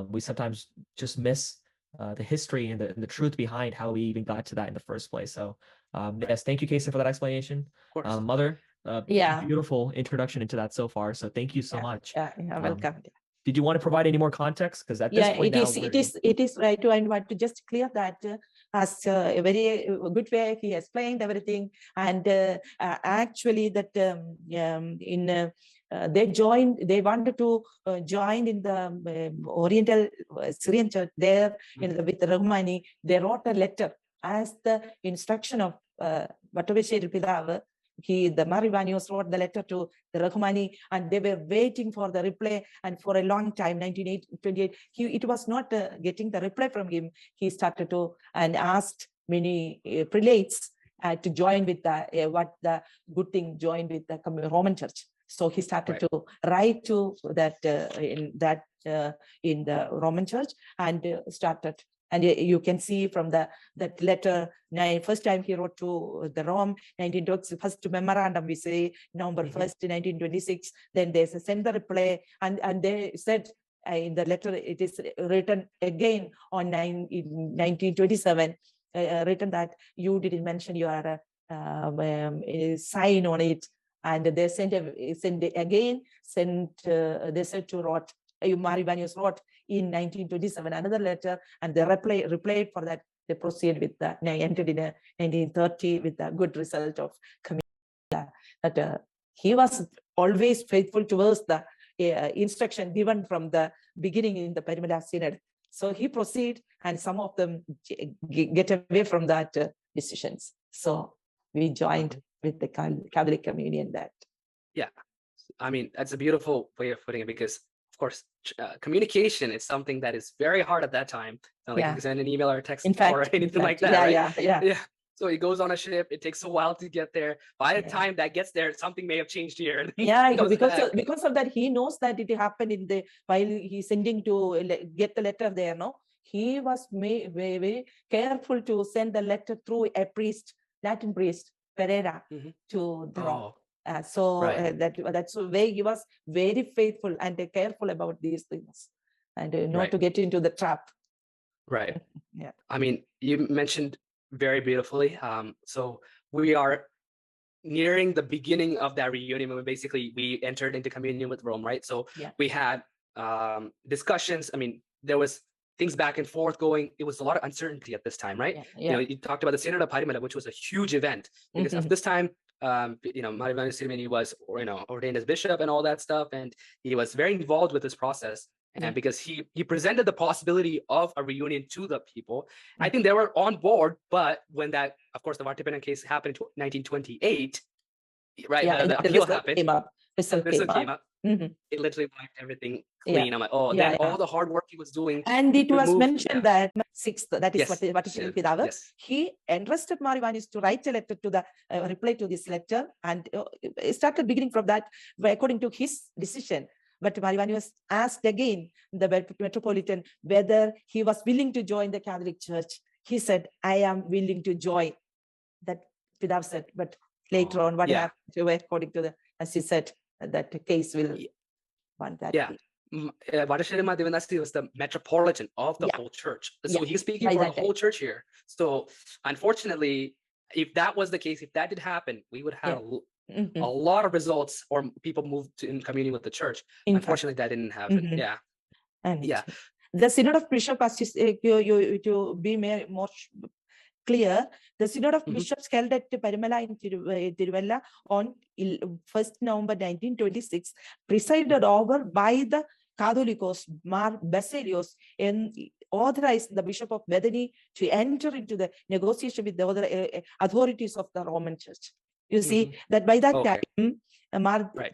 We sometimes just miss the history and the truth behind how we even got to that in the first place. So yes, thank you, Kaisen, for that explanation. Of course. Mother, beautiful introduction into that so far. So thank you so much. Welcome. Did you want to provide any more context? Because at this point it is right. I want to just clear that as a very good way he explained everything, and actually that they wanted to join in the Oriental Syrian Church there with Rahmani. They wrote a letter as the instruction of Vatavesheri Pilav. The Ivanios wrote the letter to the Rahmani, and they were waiting for the reply, and for a long time, 1928, it was not getting the reply from him. He started to and asked many prelates to join with the good thing, join with the Roman Church. So he started to write to that in the Roman Church, and started And you can see from that letter, first time he wrote to the Rome, 1926, first memorandum, we say November 1st, 1926. Then they sent the reply, and they said in the letter, it is written again on 1927, written that you didn't mention your sign on it. And they sent again, they said to wrote, Ivanios wrote in 1927 another letter, and they replied for that. They proceeded with that. They entered in 1930 with a good result of community. That he was always faithful towards the instruction given from the beginning in the Parimala Synod. So he proceeded, and some of them get away from that decisions. So we joined with the Catholic Communion. That. Yeah, I mean, that's a beautiful way of putting it, because of course, communication is something that is very hard at that time. Not like you can send an email or a text or anything like that, right? Yeah. So he goes on a ship. It takes a while to get there. By the time that gets there, something may have changed here. Because of that, he knows that it happened while he's sending to get the letter there. No, he was very careful to send the letter through a priest, Latin priest, Pereira, to the Rome. That's the way he was very faithful and careful about these things, and not to get into the trap. Right. Yeah. I mean, you mentioned very beautifully. So we are nearing the beginning of that reunion when basically we entered into communion with Rome, right? So we had discussions. I mean, there was things back and forth going. It was a lot of uncertainty at this time, right? You know, you talked about the Synod of Parimala, which was a huge event because at this time, you know, Ivanios was, you know, ordained as bishop and all that stuff, and he was very involved with this process. And because he presented the possibility of a reunion to the people, I think they were on board. But when that, of course, the Vartipanen case happened in 1928, right? The appeal happened. Came up. It literally wiped everything clean. I'm like, oh, then all the hard work he was doing. And it was mentioned that 6th, that is Vatican Pidava, he entrusted Ivanios to write a letter to the reply to this letter, and it started beginning from that according to his decision. But Ivanios asked again the Metropolitan whether he was willing to join the Catholic Church. He said, I am willing to join. That Pidav said, but later on, what happened to, according to as he said, that the case will want that. Yeah. Varashirima Devanasti was the metropolitan of the whole church. So he's speaking for the whole church here. So unfortunately, if that was the case, if that did happen, we would have a lot of results, or people moved in communion with the church. Unfortunately, that didn't happen. And the Synod of Bishop, as you to be more clear, the Synod of Bishops held at Parimala in Tiruvalla on 1st November 1926, presided over by the Catholicos, Mar Basilios, and authorized the Bishop of Bethany to enter into the negotiation with the other authorities of the Roman Church. You see that by that time,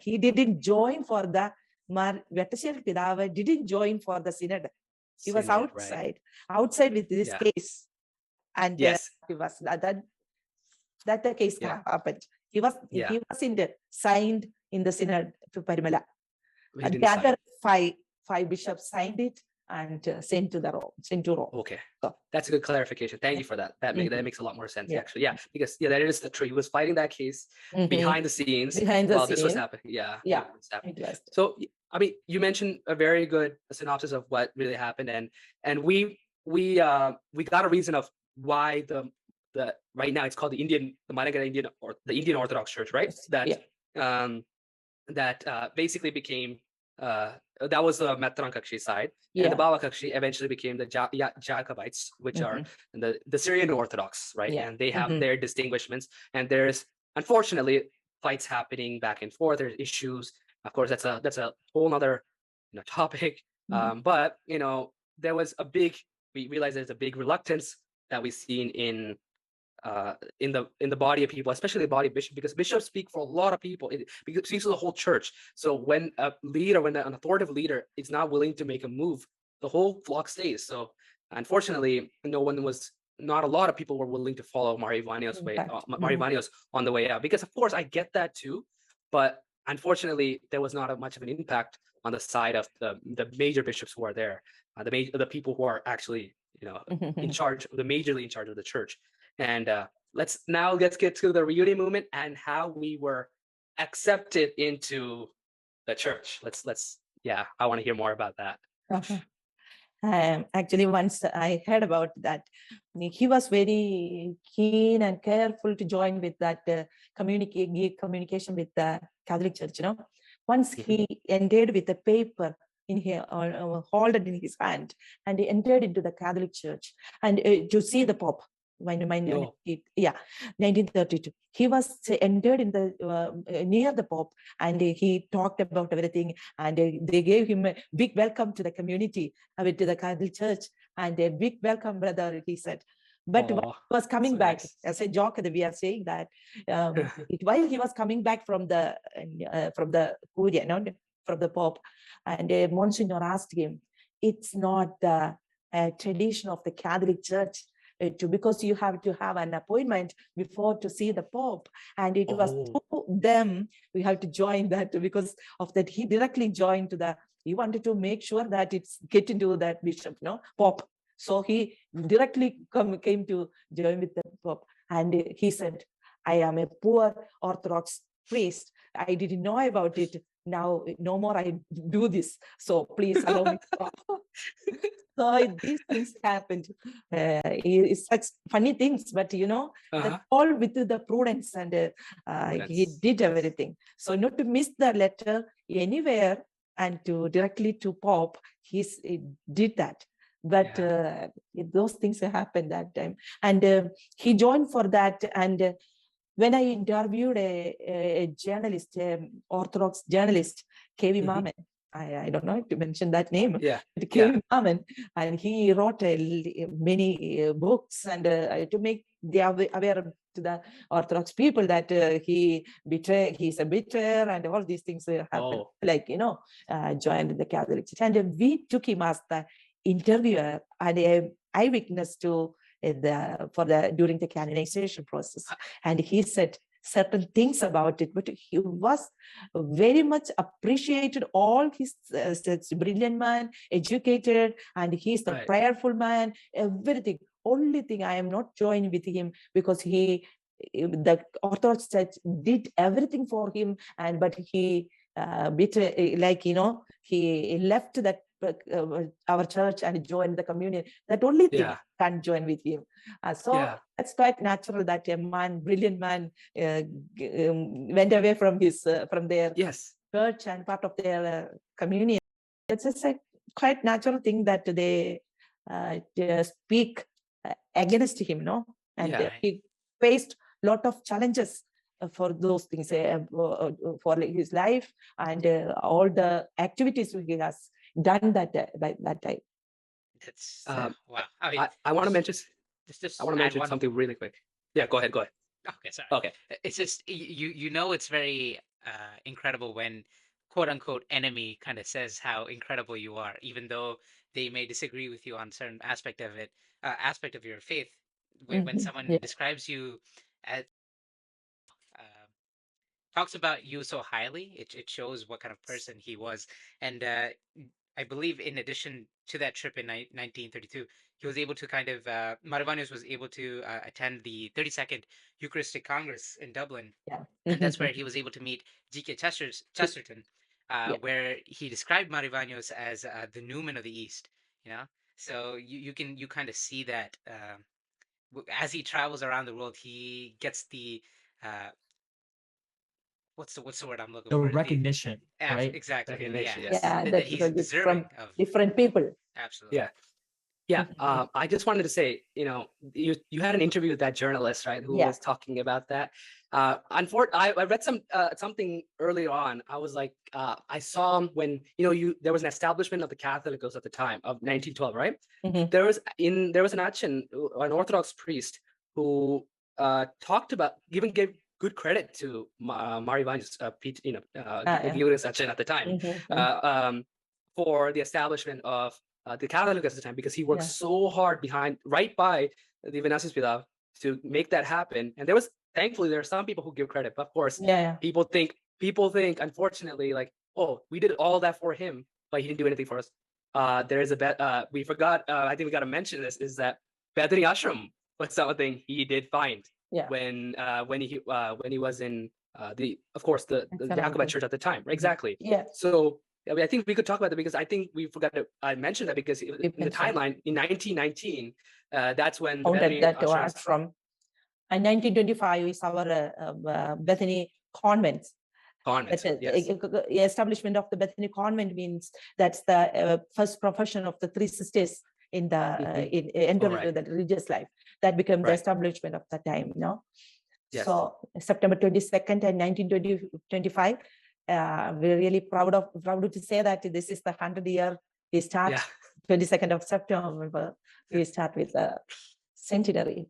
he didn't join for the Vettasial Pidava, didn't join for the Synod. He was outside with this case. And he was that the case happened. He was signed in the Synod to Parimala. And the other five bishops signed it and sent to Rome. Okay, so that's a good clarification. Thank you for that. That makes a lot more sense, actually. Yeah, because that is the truth. He was fighting that case behind the scenes while this was happening. So, I mean, you mentioned a very good synopsis of what really happened, and we got a reason of why the right now it's called the Malankara Indian, or the Indian Orthodox Church, right? That basically became that was the Matran Kakshi side, and the Baba Kakshi eventually became the Jacobites, which are the Syrian Orthodox, right? And they have their distinguishments, and there's unfortunately fights happening back and forth. There's issues. Of course, that's a whole nother topic. But there was we realized there's a big reluctance that we've seen in the body of people, especially the body of bishops, because bishops speak for a lot of people. It speaks to the whole church. So when an authoritative leader is not willing to make a move, the whole flock stays. So unfortunately, not a lot of people were willing to follow Ivanios on the way out, because of course I get that too, but unfortunately there was not much of an impact on the side of the major bishops who are there, the people who are actually in charge, majorly in charge of the church. And let's get to the reunion movement and how we were accepted into the church. I want to hear more about that. Actually, once I heard about that, he was very keen and careful to join with that communication with the Catholic Church. Once he entered with a paper in here or hold it in his hand, and he entered into the Catholic Church and to see the Pope. 1932. He was entered in the near the Pope, and he talked about everything, and they gave him a big welcome to the community, to the Catholic Church, and a big welcome, brother, he said. But when he was coming back, nice. As a joke, we are saying that while he was coming back from the Curia, from the Pope, and Monsignor asked him, it's not the tradition of the Catholic Church because you have to have an appointment before to see the Pope, and it was to them we have to join that. Because of that, he directly joined to he wanted to make sure that it's get into that bishop, Pope. So he directly came to join with the Pope, and he said, I am a poor Orthodox priest. I didn't know about it. Now, no more I do this. So please allow me. So these things happened. It's such funny things, but that's all with the prudence, and he did everything. So not to miss the letter anywhere and to directly to Pope, he did that. But those things happened that time, and he joined for that. And when I interviewed a journalist, Orthodox journalist, K.V. Maman, I don't know if to mention that name, K.V. Maman, and he wrote many books and to make they aware to the Orthodox people that he's a betrayer, and all these things happen, joined the Catholic Church. And we took him as the interviewer and an eyewitness to during the canonization process, and he said certain things about it, but he was very much appreciated. All his brilliant man, educated, and he's the prayerful man, everything. Only thing I am not joining with him because the Orthodox Church did everything for him, but he he left that our church and joined the communion. That only thing can't join with him. It's quite natural that a brilliant man, went away from their church and part of their communion. It's just a quite natural thing that they speak against him, and he faced a lot of challenges for those things, for his life and all the activities he has done by that time. That's wow. I want to mention something really quick. Yeah, go ahead. Okay, sorry. Okay, it's just it's very incredible when quote unquote enemy kind of says how incredible you are, even though they may disagree with you on certain aspect of your faith. When someone describes you as talks about you so highly, it shows what kind of person he was. And I believe in addition to that trip in 1932, he was able to Ivanios was able to attend the 32nd Eucharistic Congress in Dublin. And that's where he was able to meet G.K. Chesterton, where he described Ivanios as the Newman of the East, So you kind of see that as he travels around the world, he gets the what's the word I'm looking for? The recognition, right? Exactly. Recognition, that he's deserving of different people. Absolutely. Yeah. I just wanted to say, you had an interview with that journalist, right? Who was talking about that. Unfortunately, I read something earlier on. I was like, I saw him when there was an establishment of the Catholicos at the time of 1912, right? There was an Orthodox priest who talked about gave good credit to Ivanios, Geevarghese at the time, for the establishment of the Catholic at the time, because he worked so hard right by the Ivanios to make that happen. And thankfully there are some people who give credit, but of course, people think, unfortunately, like, oh, we did all that for him, but he didn't do anything for us. there is we forgot, I think we got to mention this, is that Bethany Ashram was something he did find when he was in of course the Jacobite church at the time. Exactly. Yeah. So I think we could talk about that, because I think we forgot to mention that, because in the timeline in 1919, that's when Bethany Ashram. And 1925 is our Bethany Convent. The establishment of the Bethany Convent means that's the first profession of the three sisters in the enter into the religious life. That became the establishment of the time, Yes. So September 22nd and 1925, we're really proud to say that this is the 100th year. We start 22nd of September. We start with the centenary.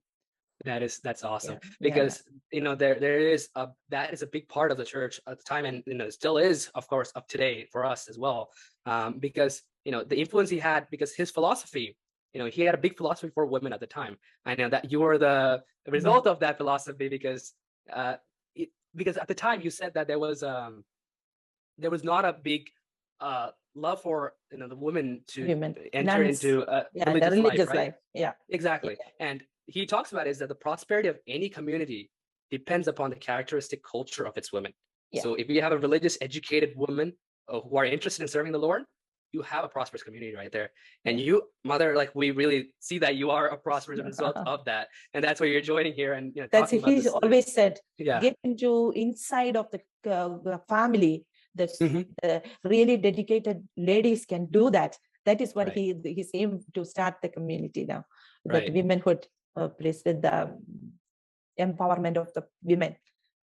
That's awesome, because there is that is a big part of the church at the time, and it still is, of course, up today for us as well, because the influence he had, because his philosophy, he had a big philosophy for women at the time. I know that you were the result of that philosophy, because at the time you said that there was not a big love for the women to enter into religious life, right? Exactly. And he talks about is that the prosperity of any community depends upon the characteristic culture of its women. So if you have a religious, educated woman who are interested in serving the Lord, you have a prosperous community right there. And you, Mother, we really see that you are a prosperous result of that, and that's why you're joining here. And that's he's always said, get into inside of the family. That's really dedicated ladies can do that. That is what he's aimed to start the community now. That womenhood. Place with the empowerment of the women.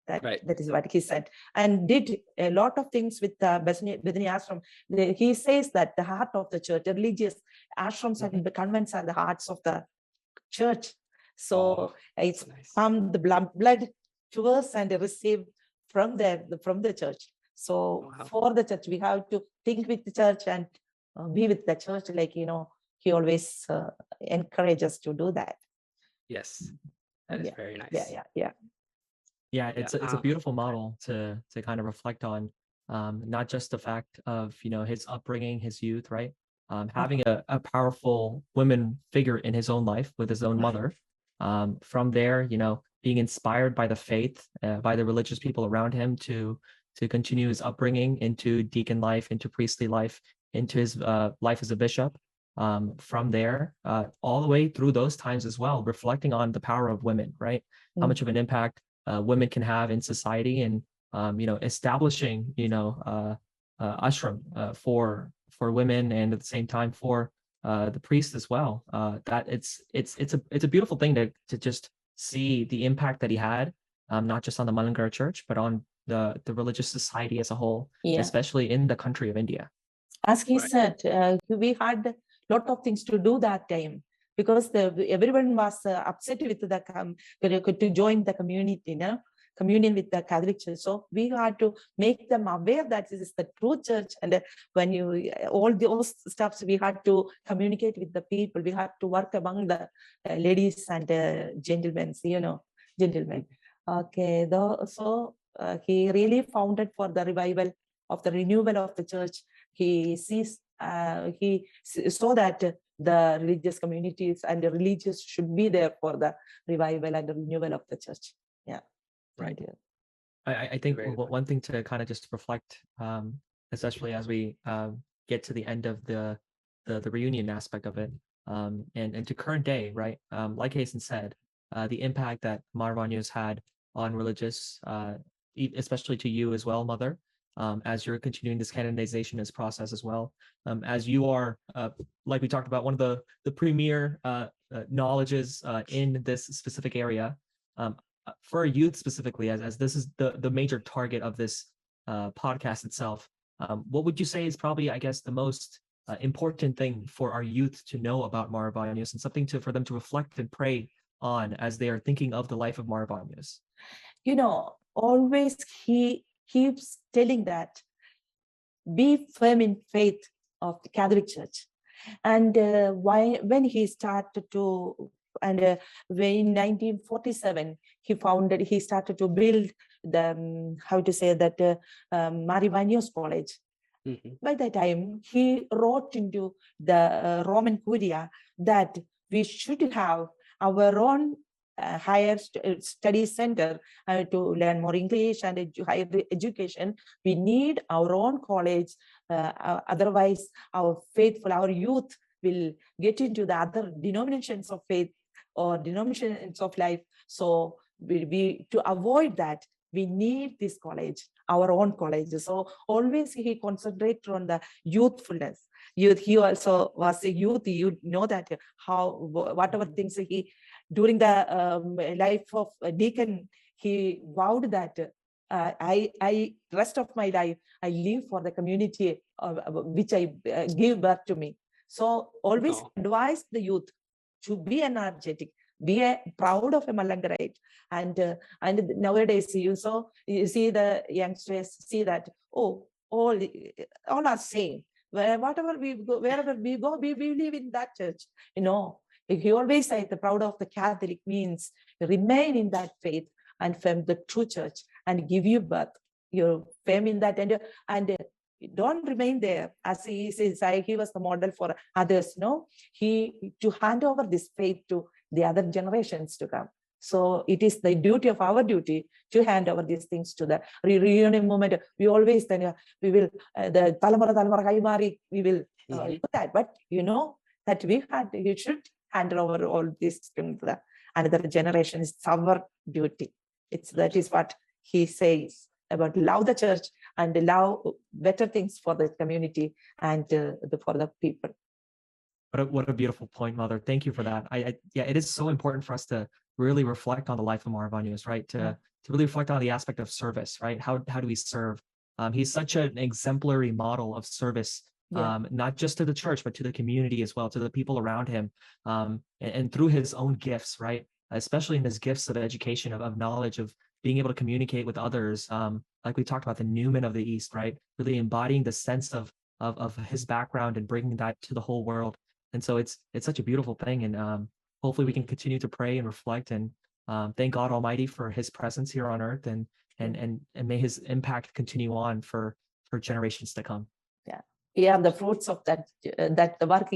That is what he said, and did a lot of things with the Bethany Ashram. He says that the heart of the church, the religious ashrams and the convents are the hearts of the church. So it's from the blood to us and receive from the church. So for the church, we have to think with the church and be with the church. He always encourages us to do that. Yes, that is very nice. Yeah, it's a beautiful model to kind of reflect on, not just the fact of his upbringing, his youth, right? Having a powerful women figure in his own life with his own mother. From there, being inspired by the faith, by the religious people around him to continue his upbringing into deacon life, into priestly life, into his life as a bishop. From there, all the way through those times as well, reflecting on the power of women, right? How much of an impact women can have in society, and establishing ashram for women, and at the same time for the priests as well. That it's a beautiful thing to just see the impact that he had, not just on the Malankara Church, but on the religious society as a whole, especially in the country of India. As he said, we had lot of things to do that time, because everyone was upset with to join the community, communion with the Catholic Church. So we had to make them aware that this is the true church, and when all those stuffs, we had to communicate with the people. We had to work among the ladies and gentlemen. Okay, so he really founded for the revival of the renewal of the church. He saw that the religious communities and the religious should be there for the revival and the renewal of the church. Right. I think one thing to kind of just reflect, especially as we get to the end of the reunion aspect of it, and to current day, right? Like Hasten said, the impact that Ivanios had on religious, especially to you as well, Mother, as you're continuing this canonization process as well, as you are, like we talked about, one of the premier knowledges in this specific area, for youth specifically, as this is the major target of this podcast itself. What would you say is probably, I guess, the most important thing for our youth to know about Ivanios, and something for them to reflect and pray on as they are thinking of the life of Ivanios? Always he keeps telling that be firm in faith of the Catholic Church. And when he started to, and in 1947, he started to build the, Ivanios College. By that time, he wrote into the Roman Curia that we should have our own higher study center to learn more English and higher education. We need our own college. Otherwise, our youth will get into the other denominations of faith or denominations of life. So to avoid that, we need this college, our own college. So always he concentrated on the youthfulness. Youth. He also was a youth. You know that whatever things he during the life of Deacon, he vowed that I rest of my life I live for the community which I give birth to me. So always advise the youth to be energetic, be proud of a Malangarite. And nowadays you see the youngsters see that all are same. Wherever we go, we live in that church. He always said the proud of the Catholic means remain in that faith and from the true church and give you birth. Your fame in that and don't remain there. As he says, he was the model for others. He to hand over this faith to the other generations to come. So it is the duty of our duty to hand over these things to the reunion moment. We always we will the talamara kaimari, we will do that. But that you should hand over all these to the another generation. It's our duty. That is what he says about love the church and allow better things for the community and for the people. What a beautiful point, Mother. Thank you for that. Yeah, it is so important for us to really reflect on the life of Ivanios, right? To really reflect on the aspect of service, right? How do we serve? He's such an exemplary model of service, not just to the church, but to the community as well, to the people around him, and through his own gifts, right? Especially in his gifts of education, of knowledge, of being able to communicate with others. Like we talked about, the Newman of the East, right? Really embodying the sense of his background and bringing that to the whole world. And so it's such a beautiful thing. And hopefully we can continue to pray and reflect and thank God Almighty for his presence here on earth and may his impact continue on for generations to come. Yeah, the fruits of that the work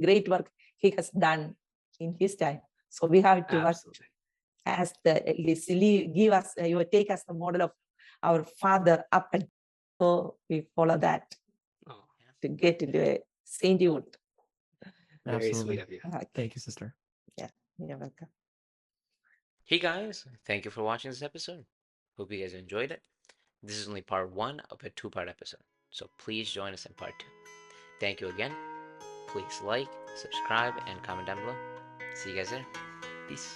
great work he has done in his time. So we have to work as you take us the model of our father up, and so we follow that to get into a sainthood. Very sweet of you. Thank you, sister. Yeah, you're welcome. Hey guys, thank you for watching this episode. Hope you guys enjoyed it. This is only part 1 of a 2-part episode, so please join us in part 2. Thank you again. Please like, subscribe, and comment down below. See you guys there. Peace.